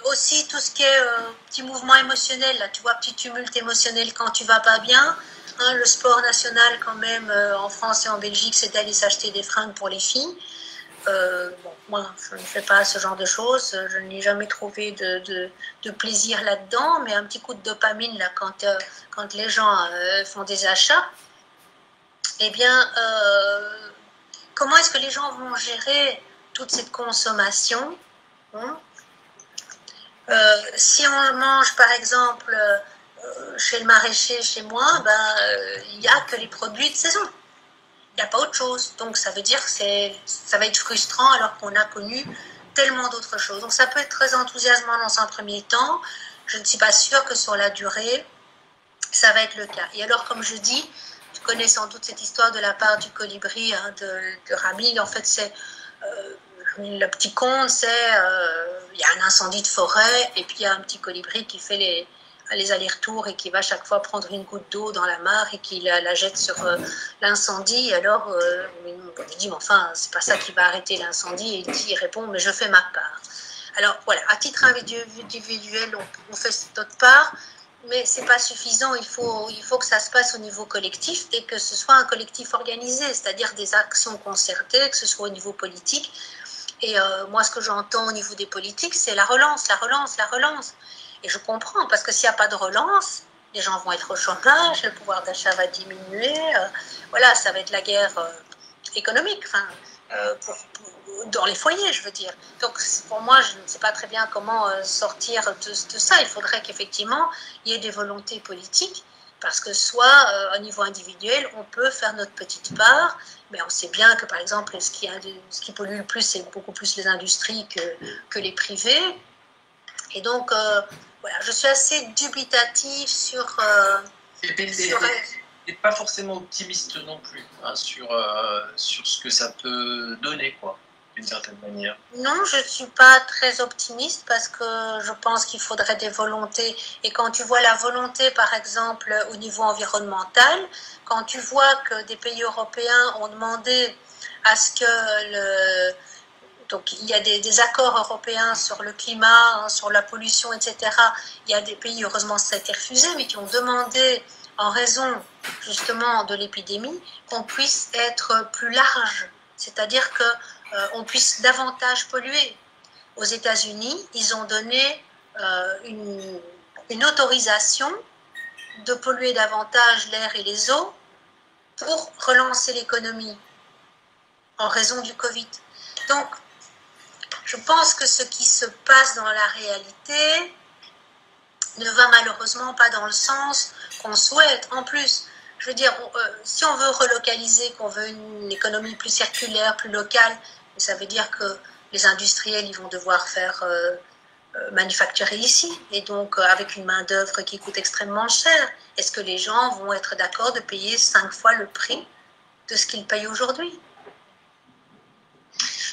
aussi tout ce qui est petit mouvement émotionnel, là, tu vois, petit tumulte émotionnel quand tu vas pas bien. Hein, le sport national quand même en France et en Belgique, c'est d'aller s'acheter des fringues pour les filles. Bon, moi, je ne fais pas ce genre de choses. Je n'ai jamais trouvé de plaisir là-dedans, mais un petit coup de dopamine là, quand les gens font des achats, eh bien, comment est-ce que les gens vont gérer toute cette consommation, hein? Si on mange, par exemple, chez le maraîcher, chez moi, il n'y a que les produits de saison. Il n'y a pas autre chose. Donc, ça veut dire que ça va être frustrant alors qu'on a connu tellement d'autres choses. Donc, ça peut être très enthousiasmant dans un premier temps. Je ne suis pas sûre que sur la durée, ça va être le cas. Et alors, comme je dis, tu connais sans doute cette histoire de la part du colibri hein, de Rami. En fait, c'est... le petit conte, c'est il y a un incendie de forêt et puis il y a un petit colibri qui fait les allers-retours et qui va chaque fois prendre une goutte d'eau dans la mare et qui la jette sur l'incendie. Alors, je lui dis, mais enfin, c'est pas ça qui va arrêter l'incendie. Et il répond, mais je fais ma part. Alors, voilà, à titre individuel, on fait notre part, mais c'est pas suffisant. Il faut que ça se passe au niveau collectif et que ce soit un collectif organisé, c'est-à-dire des actions concertées, que ce soit au niveau politique. Et moi, ce que j'entends au niveau des politiques, c'est la relance, la relance, la relance. Et je comprends, parce que s'il n'y a pas de relance, les gens vont être au chômage, le pouvoir d'achat va diminuer. Voilà, ça va être la guerre économique, enfin, dans les foyers, je veux dire. Donc, pour moi, je ne sais pas très bien comment sortir de ça. Il faudrait qu'effectivement, il y ait des volontés politiques, parce que soit, au niveau individuel, on peut faire notre petite part, mais on sait bien que, par exemple, ce qui pollue le plus, c'est beaucoup plus les industries que les privés. Et donc, voilà, je suis assez dubitative sur... Et pas forcément optimiste non plus hein, sur ce que ça peut donner, quoi, d'une certaine manière. Non, je ne suis pas très optimiste parce que je pense qu'il faudrait des volontés. Et quand tu vois la volonté, par exemple, au niveau environnemental, quand tu vois que des pays européens ont demandé à ce que donc il y a des accords européens sur le climat, hein, sur la pollution, etc. Il y a des pays, heureusement ça a été refusé, mais qui ont demandé, en raison justement de l'épidémie, qu'on puisse être plus large, c'est-à-dire qu'on puisse davantage polluer. Aux États-Unis, ils ont donné une autorisation de polluer davantage l'air et les eaux pour relancer l'économie en raison du Covid. Donc, je pense que ce qui se passe dans la réalité ne va malheureusement pas dans le sens qu'on souhaite. En plus, je veux dire, si on veut relocaliser, qu'on veut une économie plus circulaire, plus locale, ça veut dire que les industriels ils vont devoir faire manufacturer ici, et donc avec une main-d'œuvre qui coûte extrêmement cher. Est-ce que les gens vont être d'accord de payer 5 fois le prix de ce qu'ils payent aujourd'hui ?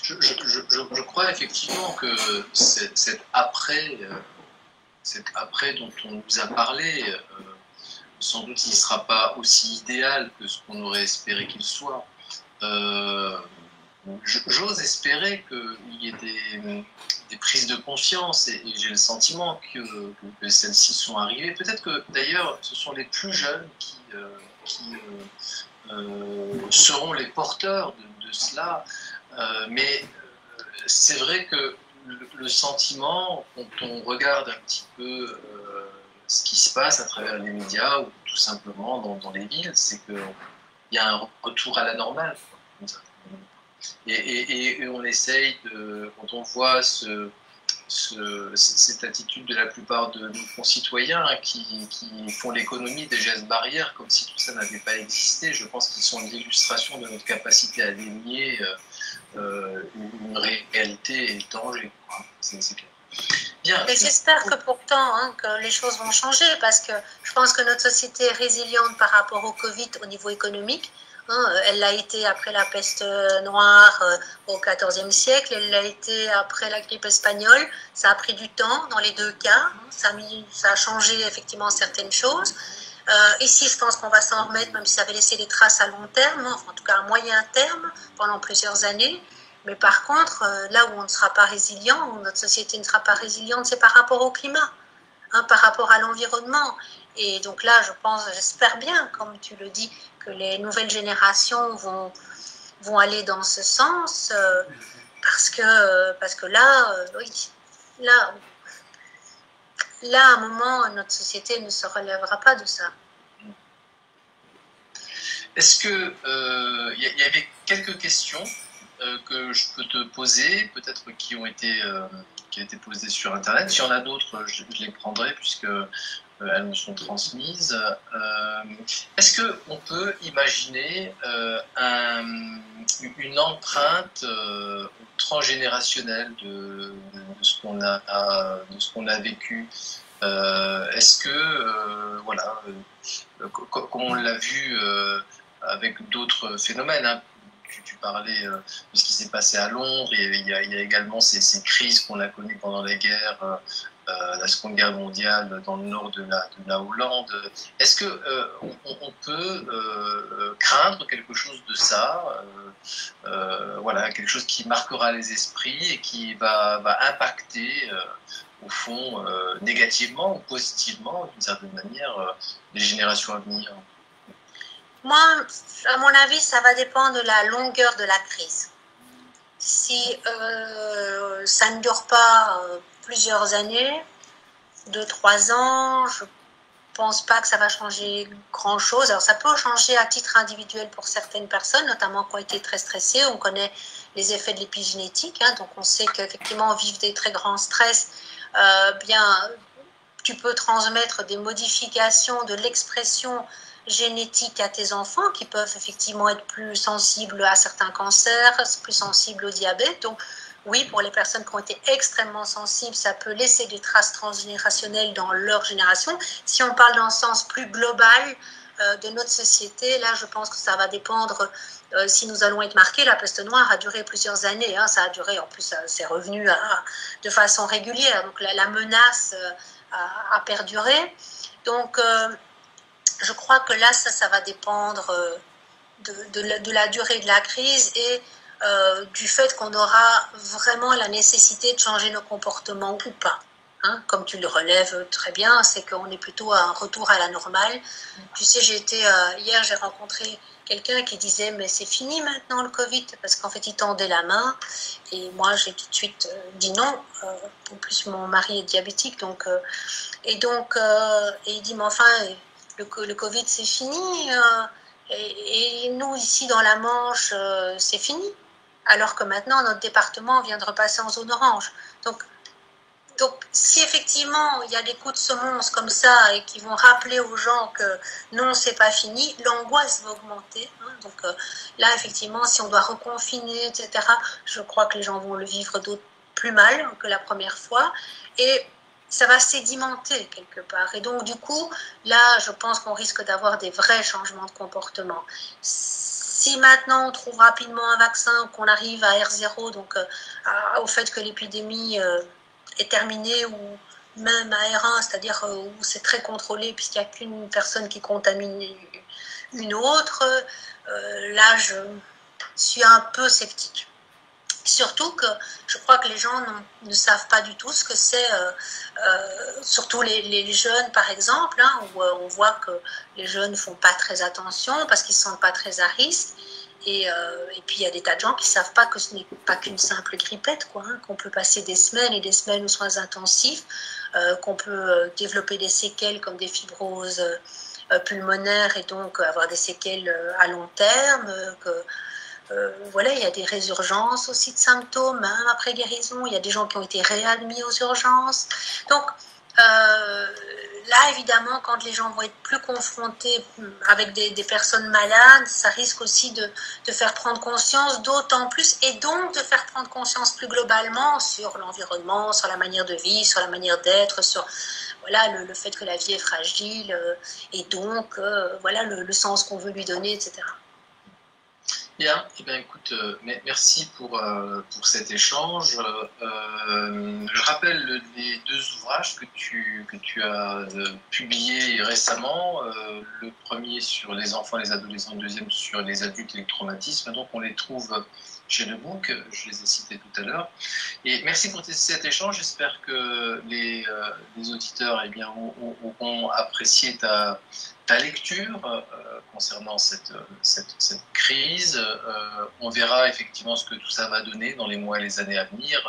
Je crois effectivement que cet après dont on nous a parlé, sans doute il ne sera pas aussi idéal que ce qu'on aurait espéré qu'il soit. J'ose espérer qu'il y ait des prises de conscience et j'ai le sentiment que celles-ci sont arrivées. Peut-être que d'ailleurs ce sont les plus jeunes qui seront les porteurs de cela. Mais c'est vrai que le sentiment, quand on regarde un petit peu ce qui se passe à travers les médias ou tout simplement dans les villes, c'est qu'il y a un retour à la normale. Et on essaye, quand on voit cette attitude de la plupart de nos concitoyens qui font l'économie des gestes barrières comme si tout ça n'avait pas existé, je pense qu'ils sont l'illustration de notre capacité à dénier une réalité et danger. C'est clair. Bien. Mais j'espère que pourtant hein, que les choses vont changer parce que je pense que notre société est résiliente par rapport au Covid au niveau économique. Elle l'a été après la peste noire au XIVe siècle, elle l'a été après la grippe espagnole. Ça a pris du temps dans les deux cas. Ça a changé effectivement certaines choses. Ici, je pense qu'on va s'en remettre, même si ça avait laissé des traces à long terme, enfin, en tout cas à moyen terme, pendant plusieurs années. Mais par contre, là où on ne sera pas résilient, où notre société ne sera pas résiliente, c'est par rapport au climat, par rapport à l'environnement. Et donc là, je pense, j'espère bien, comme tu le dis, que les nouvelles générations vont aller dans ce sens, parce que là, oui, là, à un moment, notre société ne se relèvera pas de ça. Est-ce que y avait quelques questions que je peux te poser, peut-être qui ont été posées sur Internet. Si y en a d'autres, je les prendrai puisque elles me sont transmises. Est-ce qu'on peut imaginer une empreinte transgénérationnelle de ce qu'on a vécu? Est-ce que, voilà, comme on l'a vu avec d'autres phénomènes, hein, tu parlais de ce qui s'est passé à Londres, il y a également ces crises qu'on a connues pendant la guerre, la Seconde Guerre mondiale dans le nord de la Hollande. Est-ce que on peut craindre quelque chose de ça, voilà, quelque chose qui marquera les esprits et qui va impacter au fond négativement ou positivement d'une certaine manière les générations à venir? Moi, à mon avis, ça va dépendre de la longueur de la crise. Si ça ne dure pas plusieurs années, 2-3 ans, je pense pas que ça va changer grand-chose. Alors ça peut changer à titre individuel pour certaines personnes, notamment qui ont été très stressées. On connaît les effets de l'épigénétique, donc on sait qu'effectivement vivre des très grands stress, bien, tu peux transmettre des modifications de l'expression génétique à tes enfants qui peuvent effectivement être plus sensibles à certains cancers, plus sensibles au diabète. Donc oui, pour les personnes qui ont été extrêmement sensibles, ça peut laisser des traces transgénérationnelles dans leur génération. Si on parle d'un sens plus global de notre société, là je pense que ça va dépendre si nous allons être marqués. La peste noire a duré plusieurs années, ça a duré, en plus c'est revenu de façon régulière, donc la menace a perduré. Donc je crois que là, ça va dépendre de la durée de la crise et du fait qu'on aura vraiment la nécessité de changer nos comportements ou pas. Comme tu le relèves très bien, c'est qu'on est plutôt à un retour à la normale. Tu sais, hier, j'ai rencontré quelqu'un qui disait mais c'est fini maintenant le Covid, parce qu'en fait il tendait la main et moi j'ai tout de suite dit non. En plus mon mari est diabétique, et il dit mais enfin le Covid c'est fini, et nous ici dans la Manche c'est fini, alors que maintenant notre département vient de repasser en zone orange. Donc, si effectivement il y a des coups de semonce comme ça et qui vont rappeler aux gens que non, c'est pas fini, l'angoisse va augmenter. Donc là, effectivement, si on doit reconfiner, etc., je crois que les gens vont le vivre plus mal que la première fois. Et ça va sédimenter quelque part. Et donc, du coup, là, je pense qu'on risque d'avoir des vrais changements de comportement. Si maintenant on trouve rapidement un vaccin, qu'on arrive à R0, donc au fait que l'épidémie est terminée, ou même à R1, c'est-à-dire où c'est très contrôlé puisqu'il n'y a qu'une personne qui contamine une autre, là je suis un peu sceptique. Surtout que je crois que les gens ne savent pas du tout ce que c'est, surtout les jeunes par exemple, où on voit que les jeunes ne font pas très attention parce qu'ils ne se sentent pas très à risque. Et puis il y a des tas de gens qui ne savent pas que ce n'est pas qu'une simple grippette, qu'on peut passer des semaines et des semaines aux soins intensifs, qu'on peut développer des séquelles comme des fibroses pulmonaires et donc avoir des séquelles à long terme, voilà, il y a des résurgences aussi de symptômes, même après guérison. Il y a des gens qui ont été réadmis aux urgences. Donc là, évidemment, quand les gens vont être plus confrontés avec des personnes malades, ça risque aussi de faire prendre conscience d'autant plus, et donc de faire prendre conscience plus globalement sur l'environnement, sur la manière de vivre, sur la manière d'être, sur voilà, le fait que la vie est fragile, et donc voilà le sens qu'on veut lui donner, etc. Bien, eh bien écoute, merci pour cet échange. Je rappelle les deux ouvrages que tu as publiés récemment. Le premier sur les enfants et les adolescents, le deuxième sur les adultes et les traumatismes. Donc on les trouve chez Le Book, je les ai cités tout à l'heure. Et merci pour cet échange. J'espère que les auditeurs eh bien, auront apprécié ta lecture concernant cette crise. On verra effectivement ce que tout ça va donner dans les mois et les années à venir.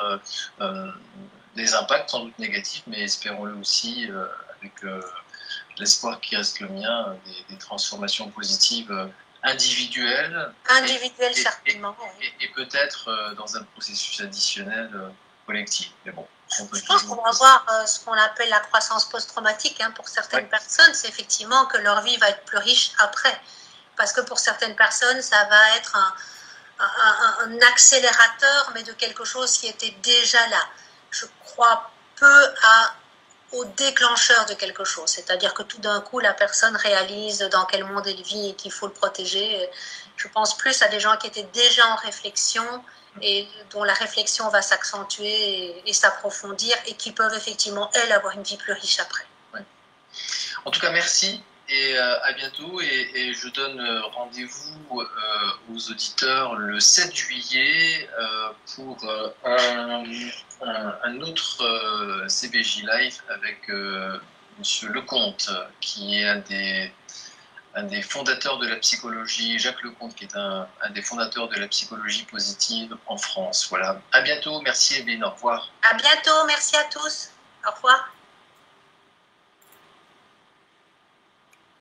Des impacts sans doute négatifs, mais espérons-le aussi avec l'espoir qui reste le mien, des transformations positives individuelles. Individuel, certainement. Et peut-être dans un processus additionnel collectif. Mais bon, je pense qu'on va voir ce qu'on appelle la croissance post-traumatique. Hein, pour certaines personnes, c'est effectivement que leur vie va être plus riche après. Parce que pour certaines personnes, ça va être un accélérateur, mais de quelque chose qui était déjà là. Je crois peu au déclencheur de quelque chose. C'est-à-dire que tout d'un coup, la personne réalise dans quel monde elle vit et qu'il faut le protéger. Je pense plus à des gens qui étaient déjà en réflexion et dont la réflexion va s'accentuer et s'approfondir et qui peuvent effectivement, elles, avoir une vie plus riche après. Ouais. En tout cas, merci et à bientôt. Et je donne rendez-vous aux auditeurs le 7 juillet pour un autre CBJ Live avec Monsieur Lecomte, qui est un des fondateurs de la psychologie, Jacques Lecomte, qui est un des fondateurs de la psychologie positive en France. Voilà. À bientôt. Merci et bien au revoir. À bientôt. Merci à tous. Au revoir.